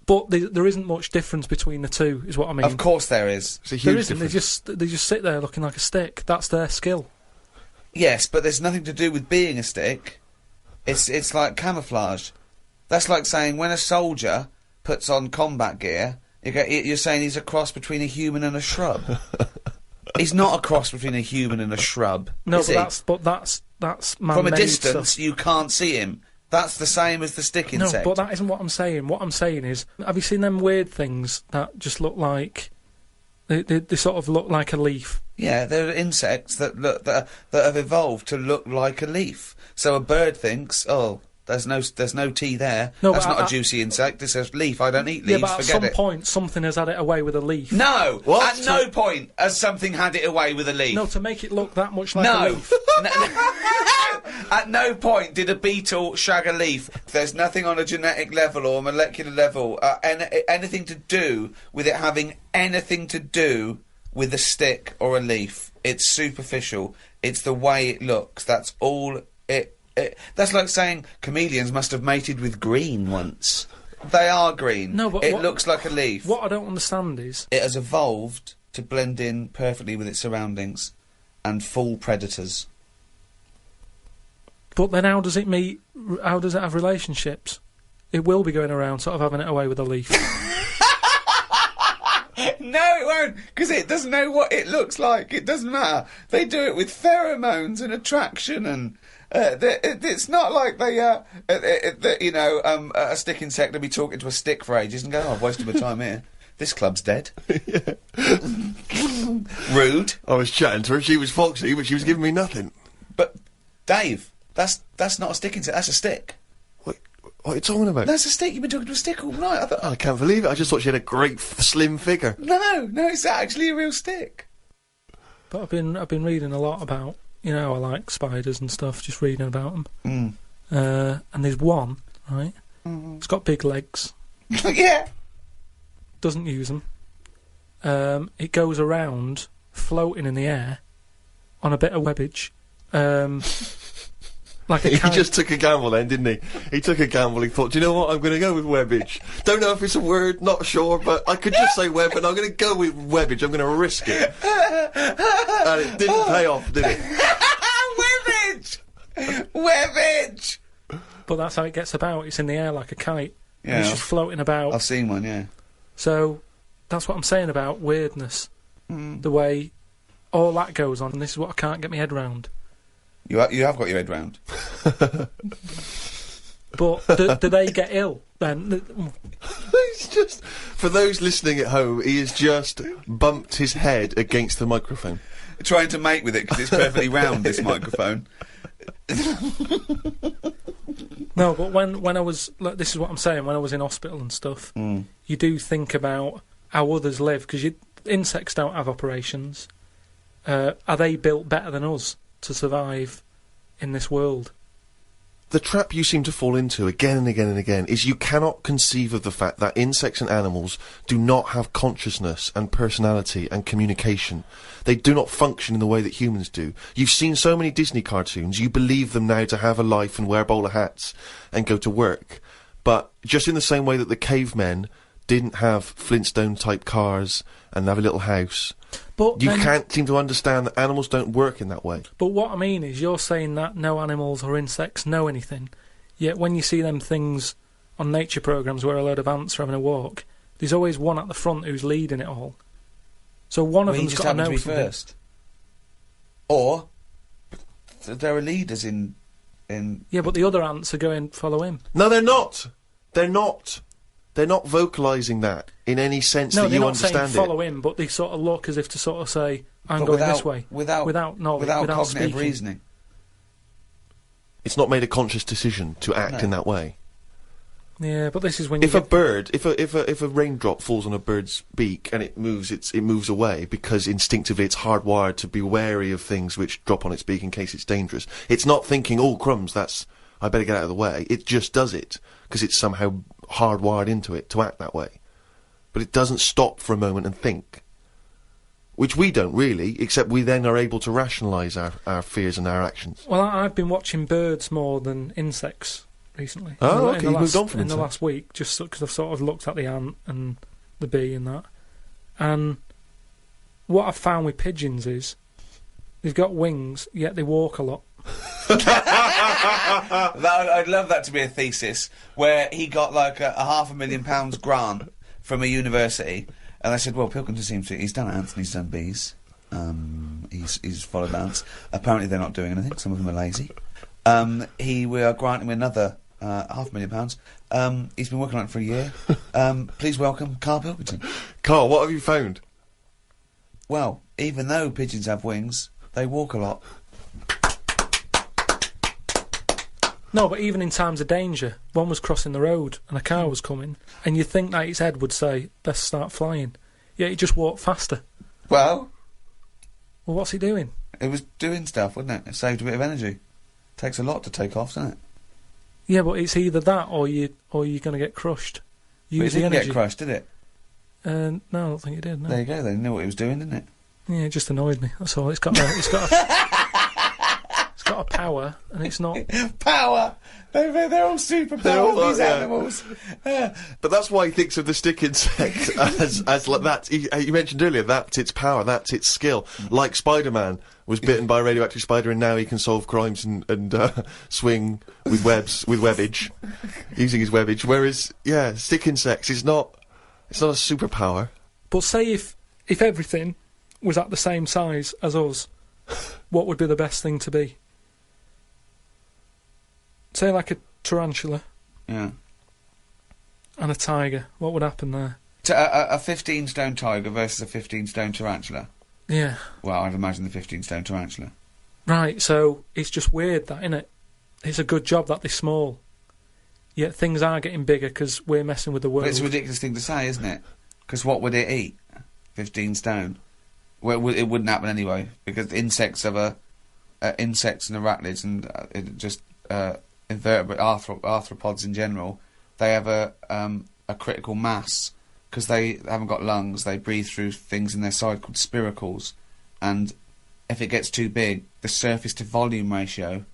But there isn't much difference between the two, is what I mean. Of course there is. It's a huge there isn't. difference. They just sit there looking like a stick. That's their skill. Yes, but there's nothing to do with being a stick. It's like camouflage. That's like saying when a soldier puts on combat gear, you're saying he's a cross between a human and a shrub. He's not a cross between a human and a shrub. No, but that's man-made from a distance stuff. you can't see him. That's the same as the stick insect. No, but that isn't what I'm saying. What I'm saying is, have you seen them weird things that just look like they sort of look like a leaf? Yeah, they're insects that have evolved to look like a leaf. So a bird thinks, oh, There's no tea there. No, That's but not a juicy insect. It's a leaf. I don't eat leaves. Yeah, but at Forget some it. point, something has had it away with a leaf. No! What? At no point has something had it away with a leaf. No, to make it look that much like a No. leaf. At no point did a beetle shag a leaf. There's nothing on a genetic level or molecular level, anything to do with it having anything to do with a stick or a leaf. It's superficial. It's the way it looks. That's all it. That's like saying chameleons must have mated with green once. They are green. No, but it looks like a leaf. What I don't understand is... It has evolved to blend in perfectly with its surroundings and fool predators. But then how does it have relationships? It will be going around sort of having it away with a leaf. No, it won't, because it doesn't know what it looks like. It doesn't matter. They do it with pheromones and attraction, and it's not like a stick insect will be talking to a stick for ages and go, "Oh, I've wasted my time here. This club's dead." Rude. I was chatting to her. She was foxy, but she was giving me nothing. But Dave, that's not a stick insect. That's a stick. What are you talking about? That's a stick. You've been talking to a stick all night. I can't believe it. I just thought she had a great slim figure. No, it's actually a real stick. But I've been reading a lot about, you know, I like spiders and stuff, just reading about them. And there's one, right? It's got big legs. Yeah. Doesn't use them. It goes around floating in the air on a bit of webbage. Like a He kite. just took a gamble then, didn't he? He took a gamble. He thought, do you know what? I'm going to go with webbage. Don't know if it's a word, not sure, but I could just say web, but I'm going to go with webbage. I'm going to risk it. And it didn't pay off, did it? Webbage! But that's how it gets about. It's in the air like a kite. Yeah, And it's just floating about. I've seen one, yeah. So that's what I'm saying about weirdness. The way all that goes on, and this is what I can't get my head round. You have got your head round. But do they get ill then? He's just, for those listening at home, he has just bumped his head against the microphone. Trying to mate with it because it's perfectly round, this microphone. No, but when I was, like, this is what I'm saying, when I was in hospital and stuff, you do think about how others live, because insects don't have operations. Are they built better than us to survive in this world? The trap you seem to fall into again and again and again is you cannot conceive of the fact that insects and animals do not have consciousness and personality and communication. They do not function in the way that humans do. You've seen so many Disney cartoons, you believe them now to have a life and wear bowler hats and go to work. But just in the same way that the cavemen didn't have Flintstone-type cars and have a little house, But you then, can't seem to understand that animals don't work in that way. But what I mean is, you're saying that no animals or insects know anything, yet when you see them things on nature programmes where a load of ants are having a walk, there's always one at the front who's leading it all. So one of them's got to know to be something. first. Or there are leaders in. Yeah, but the other ants are going follow him. No, they're not. They're not. They're not vocalising that in any sense No, that they're you not saying understand follow him, but they sort of look as if to sort of say, "I'm But going without- this way," without cognitive speaking. reasoning. It's not made a conscious decision to act No. in that way. Yeah, but this is when you If a get- bird, if a raindrop falls on a bird's beak and it moves away because instinctively it's hardwired to be wary of things which drop on its beak in case it's dangerous. It's not thinking, "Oh crumbs, I better get out of the way." It just does it because it's somehow hardwired into it to act that way. But it doesn't stop for a moment and think. Which we don't really, except we then are able to rationalise our fears and our actions. Well, I've been watching birds more than insects recently. Oh, In okay, the you've moved on from in the insects. last week, just because I've sort of looked at the ant and the bee and that. And what I've found with pigeons is they've got wings, yet they walk a lot. I'd love that to be a thesis where he got like a £500,000 grant from a university, and I said, "Well, Pilkington he's done ants and he's done bees. He's followed ants. Apparently, they're not doing anything. Some of them are lazy. We are granting him another £500,000. He's been working on it for a year. Please welcome Karl Pilkington." Carl, what have you found? Well, even though pigeons have wings, they walk a lot. No, but even in times of danger, one was crossing the road and a car was coming, and you'd think that its head would say, "Let's start flying." Yet it just walked faster. Well, what's he doing? it was doing stuff, wasn't it? It saved a bit of energy. Takes a lot to take off, doesn't it? Yeah, but it's either that or you're going to get crushed. But it Use the didn't energy. get crushed, did it? No, I don't think it did. No. There you go. They knew what it was doing, didn't it? Yeah, it just annoyed me. That's all. It's got a power, and it's not. Power. They're all superpowers. These animals. But that's why he thinks of the stick insect as like that. You mentioned earlier that's its power, that's its skill. Like Spider-Man was bitten by a radioactive spider, and now he can solve crimes and swing with webs with webbage, using his webbage. Whereas, yeah, stick insects it's not a superpower. But say if everything was at the same size as us, what would be the best thing to be? Say like a tarantula. Yeah. And a tiger. What would happen there? A 15-stone tiger versus a 15-stone tarantula. Yeah. Well, I'd imagine the 15-stone tarantula. Right, so it's just weird that, innit? It's a good job that they're small. Yet things are getting bigger because we're messing with the world. But it's a ridiculous thing to say, isn't it? Because what would it eat? 15 stone. Well, it wouldn't happen anyway, because insects have insects and arachnids and invertebrate arthropods in general, they have a critical mass because they haven't got lungs. They breathe through things in their side called spiracles, and if it gets too big, the surface to volume ratio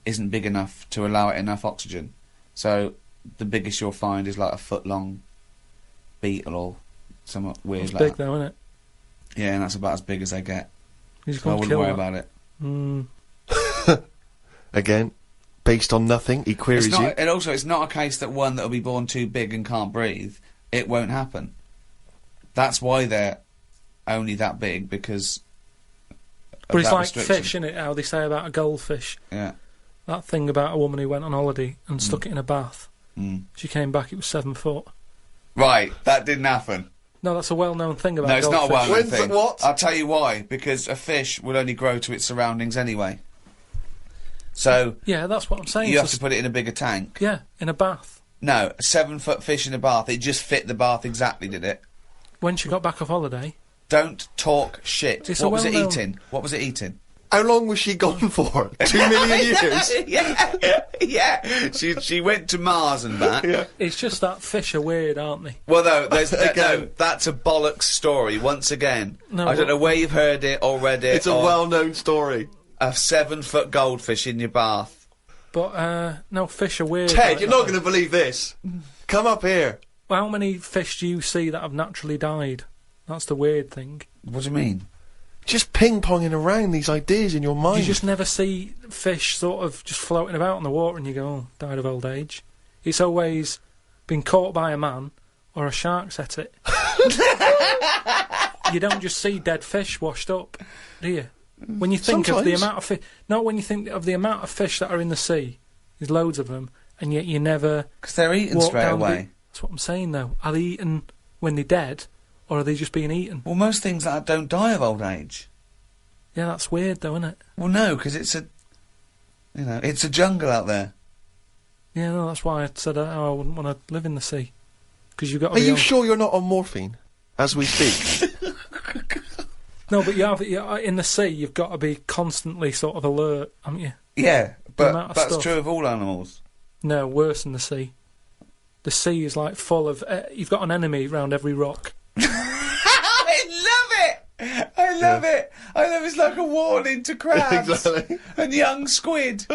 isn't big enough to allow it enough oxygen. So the biggest you'll find is like a foot-long beetle or somewhat weird It's like big that. though, isn't it? Yeah, and that's about as big as they get. He's I going to wouldn't kill worry that. about it. Again, based on nothing, he queries It's not, you. and also, it's not a case that one that will be born too big and can't breathe. It won't happen. That's why they're only that big, because of But it's that like restriction. fish, isn't it? How they say about a goldfish. Yeah. That thing about a woman who went on holiday and stuck it in a bath. Mm. She came back, it was 7 foot. Right, that didn't happen. No, that's a well-known thing about No, it's not a goldfish. well-known When's thing. it what? I'll tell you why. Because a fish will only grow to its surroundings anyway. So Yeah, that's what I'm saying. you have So to put it in a bigger tank. yeah, in a bath. No, a 7-foot fish in a bath. It just fit the bath exactly, did it? When she got back off holiday, Don't talk shit. It's a What was it well-known- eating? What was it eating? How long was she gone for? 2 million years? yeah. She went to Mars and back. Yeah. it's just that fish are weird, aren't they? Well, no, there's no, Again. that's a bollocks story. Once again, No, I don't but- know where you've heard it or read it. It's a or well-known story. a 7-foot goldfish in your bath. But, no, fish are weird. Ted, like you're that. not going to believe this. Come up here. Well, how many fish do you see that have naturally died? That's the weird thing. What do you mean? Just ping-ponging around these ideas in your mind. You just never see fish sort of just floating about in the water and you go, oh, died of old age. It's always been caught by a man or a shark set it. You don't just see dead fish washed up, do you? When you think of the Sometimes. amount of fish... No, when you think of the amount of fish that are in the sea, there's loads of them, and yet you never... Because they're eaten walk straight down the- away. That's what I'm saying, though. Are they eaten when they're dead, or are they just being eaten? Well, most things like that don't die of old age. Yeah, that's weird, though, isn't it? Well, no, because it's a jungle out there. Yeah, no, that's why I said I wouldn't want to live in the sea. Because you've got to Are be you on- sure you're not on morphine as we speak? No, but in the sea, you've got to be constantly sort of alert, haven't you? Yeah, amount but of that's stuff. true of all animals. No, worse than the sea. The sea is like full of... you've got an enemy round every rock. I love it! I love it! It's like a warning to crabs Exactly. and young squid.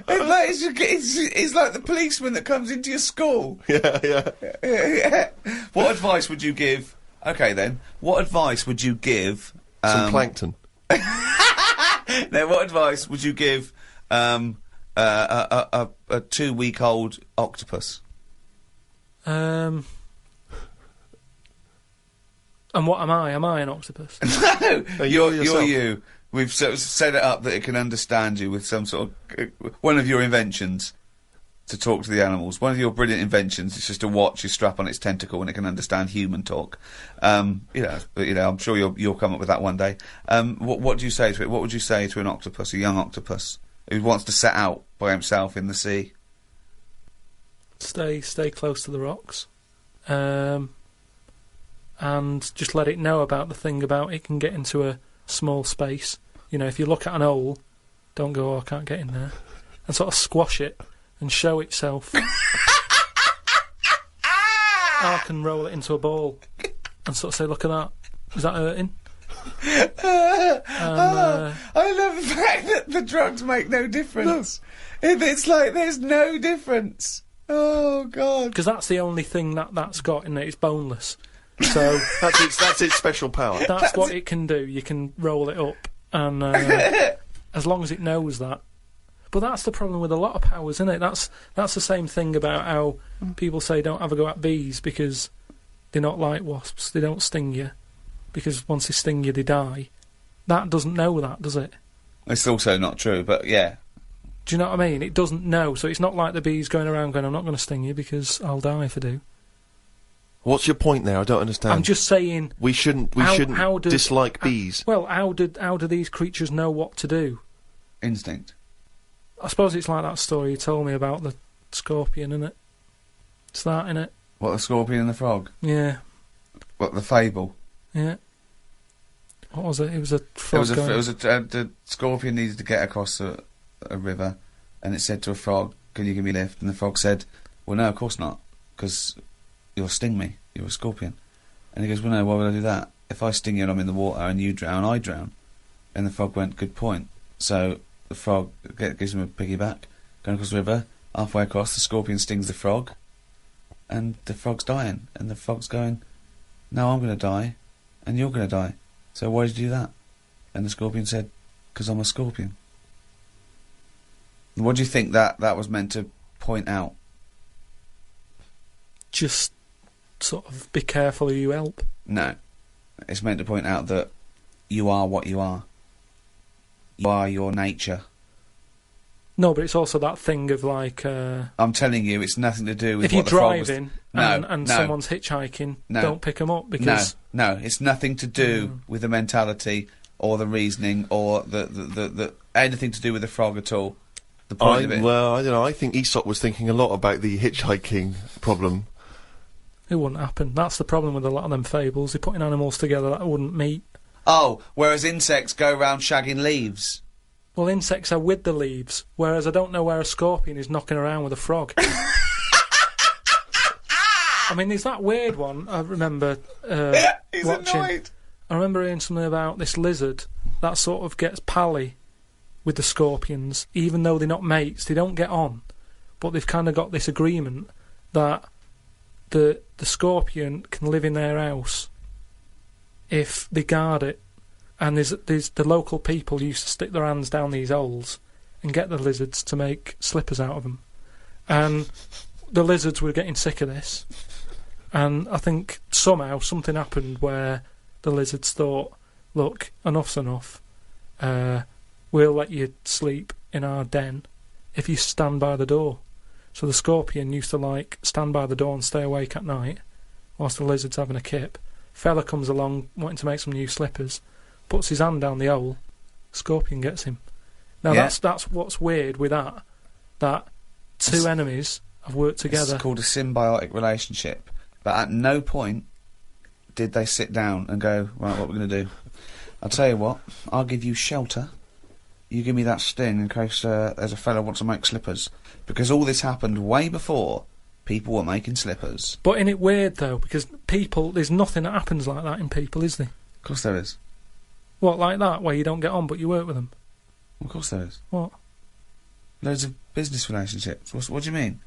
It's like the policeman that comes into your school. Yeah. What advice would you give? Okay, then. What advice would you give? Some plankton. Now, what advice would you give a 2-week-old octopus? And what am I? Am I an octopus? No, No, you're yourself. you. We've sort of set it up that it can understand you with some sort of one of your inventions to talk to the animals. One of your brilliant inventions is just a watch you strap on its tentacle and it can understand human talk. I'm sure you'll come up with that one day. What do you say to it? What would you say to an octopus, a young octopus? who wants to set out by himself in the sea. Stay close to the rocks. And just let it know about the thing about it can get into a small space. You know, if you look at an hole, don't go, oh, I can't get in there. And sort of squash it and show itself. I can roll it into a ball and sort of say, look at that. Is that hurting? I love the fact that the drugs make no difference. It's like there's no difference. Oh, God. Because that's the only thing that's got in it. It's boneless. So that's its special power. That's what it can do. You can roll it up, and as long as it knows that. But that's the problem with a lot of powers, isn't it? That's the same thing about how people say don't have a go at bees because they're not like wasps. They don't sting you because once they sting you, they die. That doesn't know that, does it? It's also not true, but yeah. Do you know what I mean? It doesn't know, so it's not like the bees going around going, I'm not going to sting you because I'll die if I do. What's your point there? I don't understand. I'm just saying we shouldn't dislike bees. Well, how do these creatures know what to do? Instinct. I suppose it's like that story you told me about the scorpion, isn't it? It's that, innit? What, the scorpion and the frog? Yeah. What, the fable? Yeah. What was it? It was a frog. The scorpion needed to get across a river, and it said to a frog, "Can you give me a lift?" And the frog said, "Well, no, of course not, because you'll sting me. You're a scorpion." And he goes, "Well, no, why would I do that? If I sting you and I'm in the water and you drown, I drown." And the frog went, "Good point." So the frog gives him a piggyback, going across the river. Halfway across, the scorpion stings the frog, and the frog's dying. And the frog's going, "No, I'm going to die, and you're going to die. So why did you do that?" And the scorpion said, "Because I'm a scorpion." What do you think that was meant to point out? Just sort of be careful who you help. No. It's meant to point out that you are what you are. You are your nature. No, but it's also that thing of like... I'm telling you, it's nothing to do with if what the frog was... If you're driving and someone's hitchhiking, don't pick them up because... No, it's nothing to do with the mentality or the reasoning or the anything to do with the frog at all. The point of it. Well, I don't know. I think Aesop was thinking a lot about the hitchhiking problem. It wouldn't happen. That's the problem with a lot of them fables. They're putting animals together that wouldn't meet. Oh, whereas insects go around shagging leaves. Well, insects are with the leaves, whereas I don't know where a scorpion is knocking around with a frog. I mean, there's that weird one I remember He's watching. Annoyed. I remember hearing something about this lizard that sort of gets pally with the scorpions, even though they're not mates, they don't get on, but they've kind of got this agreement that the scorpion can live in their house if they guard it. And there's the local people used to stick their hands down these holes and get the lizards to make slippers out of them. And the lizards were getting sick of this. And I think somehow something happened where the lizards thought, look, enough's enough. We'll let you sleep in our den if you stand by the door. So the scorpion used to, like, stand by the door and stay awake at night whilst the lizard's having a kip. Fella comes along wanting to make some new slippers, puts his hand down the hole, scorpion gets him. Now that's what's weird with that two enemies have worked together. It's called a symbiotic relationship. But at no point did they sit down and go, right, what we're going to do? I'll tell you what, I'll give you shelter. You give me that sting in case there's a fella who wants to make slippers. Because all this happened way before people were making slippers. But isn't it weird, though? Because people, there's nothing that happens like that in people, is there? Of course there is. What, like that, where you don't get on but you work with them? Of course there is. What? Loads of business relationships. What do you mean?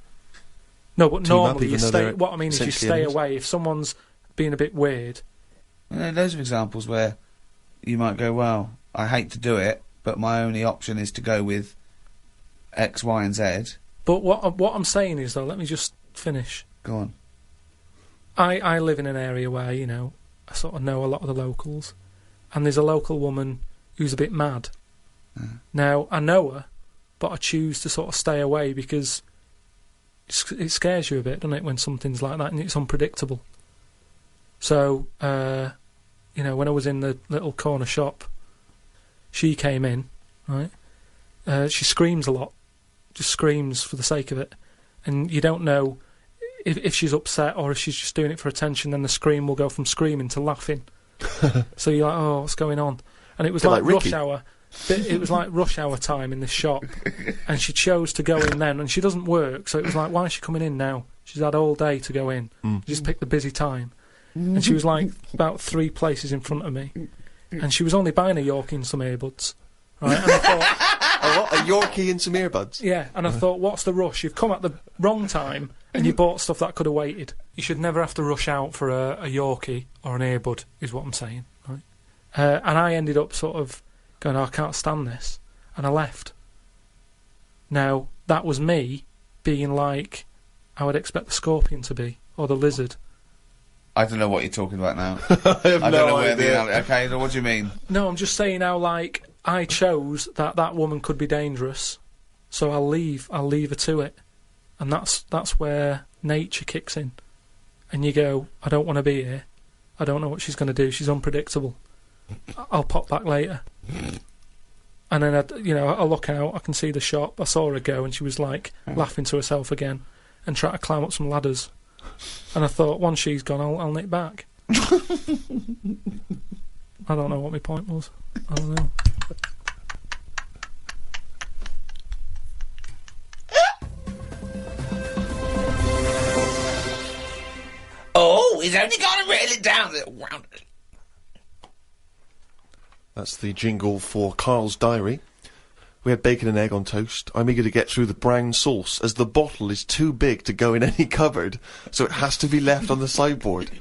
No, but Team normally up, you even though stay... they're What I mean is you essentially stay enemies. away. If someone's being a bit weird... There are loads of examples where you might go, well, I hate to do it, but my only option is to go with X, Y and Z. But what I'm saying is, though, let me just finish. Go on. I live in an area where, you know, I sort of know a lot of the locals, and there's a local woman who's a bit mad. Now, I know her, but I choose to sort of stay away because it scares you a bit, doesn't it, when something's like that and it's unpredictable. So, you know, when I was in the little corner shop, she came in, right, She screams a lot. Just screams for the sake of it. And you don't know if she's upset or if she's just doing it for attention, then the scream will go from screaming to laughing. So you're like, oh, what's going on? And it was like rush hour. It was like rush hour time in this shop. And she chose to go in then, and she doesn't work, so it was like, why is she coming in now? She's had all day to go in. Just picked the busy time. And she was like about 3 places in front of me. And she was only buying a Yorkie and some earbuds. Right? And I thought, a Yorkie and some earbuds? yeah, and I thought, what's the rush? You've come at the wrong time, and you bought stuff that could have waited. You should never have to rush out for a Yorkie or an earbud, is what I'm saying. Right? And I ended up sort of going, oh, I can't stand this. And I left. Now, that was me being like I would expect the scorpion to be, or the lizard. I don't know what you're talking about now. I have I don't know no idea. Okay, so what do you mean? No, I'm just saying how, like, I chose that woman could be dangerous, so I'll leave her to it. And that's where nature kicks in. And you go, I don't want to be here. I don't know what she's going to do. She's unpredictable. I'll pop back later. And then, I look out, I can see the shop. I saw her go, and she was, like, laughing to herself again and trying to climb up some ladders. And I thought, once she's gone, I'll nick back. I don't know what my point was. I don't know. Oh, he's only got to reel it down. That's the jingle for Karl's diary. We had bacon and egg on toast. I'm eager to get through the brown sauce, as the bottle is too big to go in any cupboard, so it has to be left on the sideboard.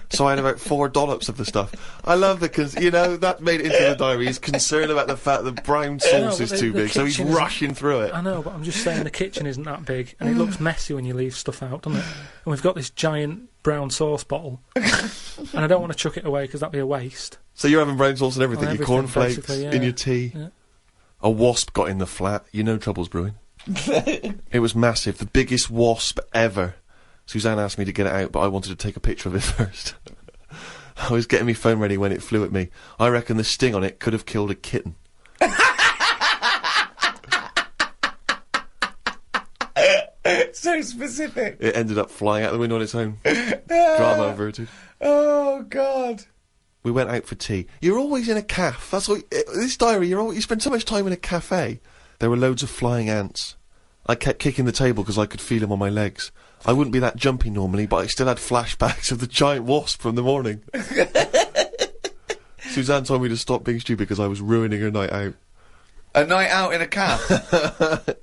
So I had about 4 dollops of the stuff. I love that made it into the diary. He's concerned about the fact that brown sauce is too big, so he's rushing through it. I know, but I'm just saying the kitchen isn't that big, and it looks messy when you leave stuff out, doesn't it? And we've got this giant brown sauce bottle, and I don't want to chuck it away because that'd be a waste. So you're having brown sauce and everything, your cornflakes, yeah. in your tea. Yeah. A wasp got in the flat. You know trouble's brewing. It was massive. The biggest wasp ever. Suzanne asked me to get it out, but I wanted to take a picture of it first. I was getting my phone ready when it flew at me. I reckon the sting on it could have killed a kitten. So specific. It ended up flying out the window on its own. Drama averted. Oh, God. We went out for tea. You're always in a cafe. That's what this diary. You spend so much time in a cafe. There were loads of flying ants. I kept kicking the table because I could feel them on my legs. I wouldn't be that jumpy normally, but I still had flashbacks of the giant wasp from the morning. Suzanne told me to stop being stupid because I was ruining her night out. A night out in a cafe.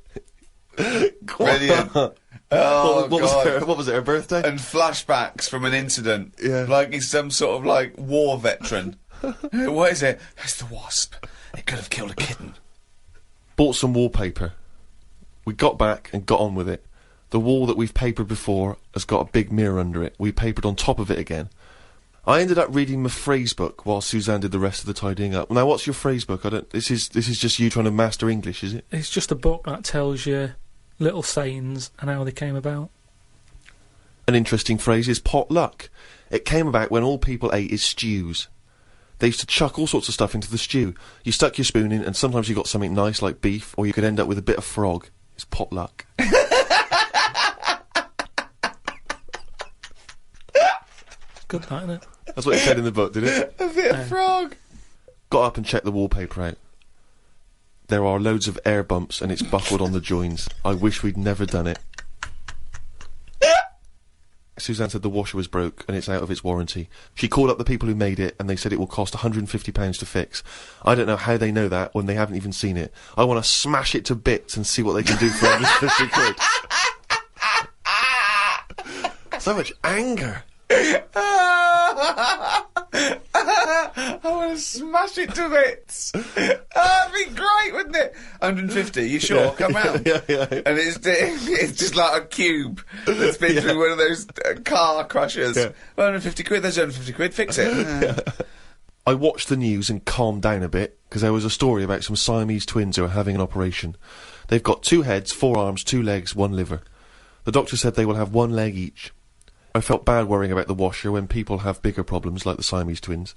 Brilliant. Oh, what was it, her birthday? And flashbacks from an incident. Yeah. Like he's some sort of, like, war veteran. What is it? It's the wasp. It could have killed a kitten. Bought some wallpaper. We got back and got on with it. The wall that we've papered before has got a big mirror under it. We papered on top of it again. I ended up reading my phrase book while Suzanne did the rest of the tidying up. Now, what's your phrase book? This is just you trying to master English, is it? It's just a book that tells you little sayings and how they came about. An interesting phrase is potluck. It came about when all people ate is stews. They used to chuck all sorts of stuff into the stew. You stuck your spoon in, and sometimes you got something nice like beef, or you could end up with a bit of frog. It's potluck. Good, that, isn't it? That's what it said in the book, did it? A bit of frog. Got up and checked the wallpaper out. There are loads of air bumps and it's buckled on the joins. I wish we'd never done it. Suzanne said the washer was broke and it's out of its warranty. She called up the people who made it and they said it will cost £150 to fix. I don't know how they know that when they haven't even seen it. I want to smash it to bits and see what they can do for 150 quid. So much anger. I want to smash it to bits. That'd be great, wouldn't it? 150, you sure? Yeah. Come round. Yeah. And it's just like a cube that's been through one of those car crushers. Yeah. 150 quid, there's 150 quid, fix it. I watched the news and calmed down a bit, because there was a story about some Siamese twins who are having an operation. They've got 2 heads, 4 arms, 2 legs, 1 liver. The doctor said they will have 1 leg each. I felt bad worrying about the washer when people have bigger problems like the Siamese twins.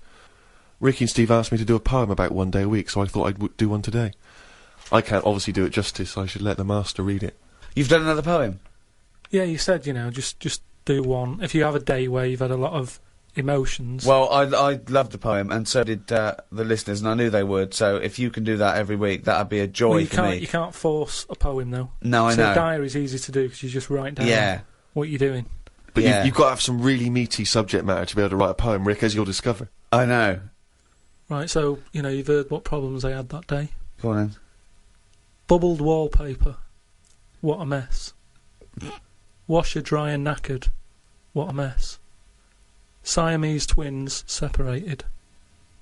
Ricky and Steve asked me to do a poem about 1 day a week, so I thought I'd do one today. I can't obviously do it justice. I should let the master read it. You've done another poem? Yeah, you said, just do one. If you have a day where you've had a lot of emotions. Well, I loved the poem, and so did the listeners, and I knew they would. So if you can do that every week, that'd be a joy for me. You can't force a poem, though. No, I know. So diary's easy to do because you just write down what you're doing. But you've got to have some really meaty subject matter to be able to write a poem, Rick, as you'll discover. I know. Right, so, you've heard what problems I had that day. Go on then. Bubbled wallpaper. What a mess. Washer dry and knackered. What a mess. Siamese twins separated.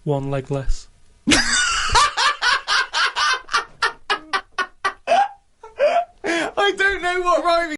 One leg less. I don't know what rhyming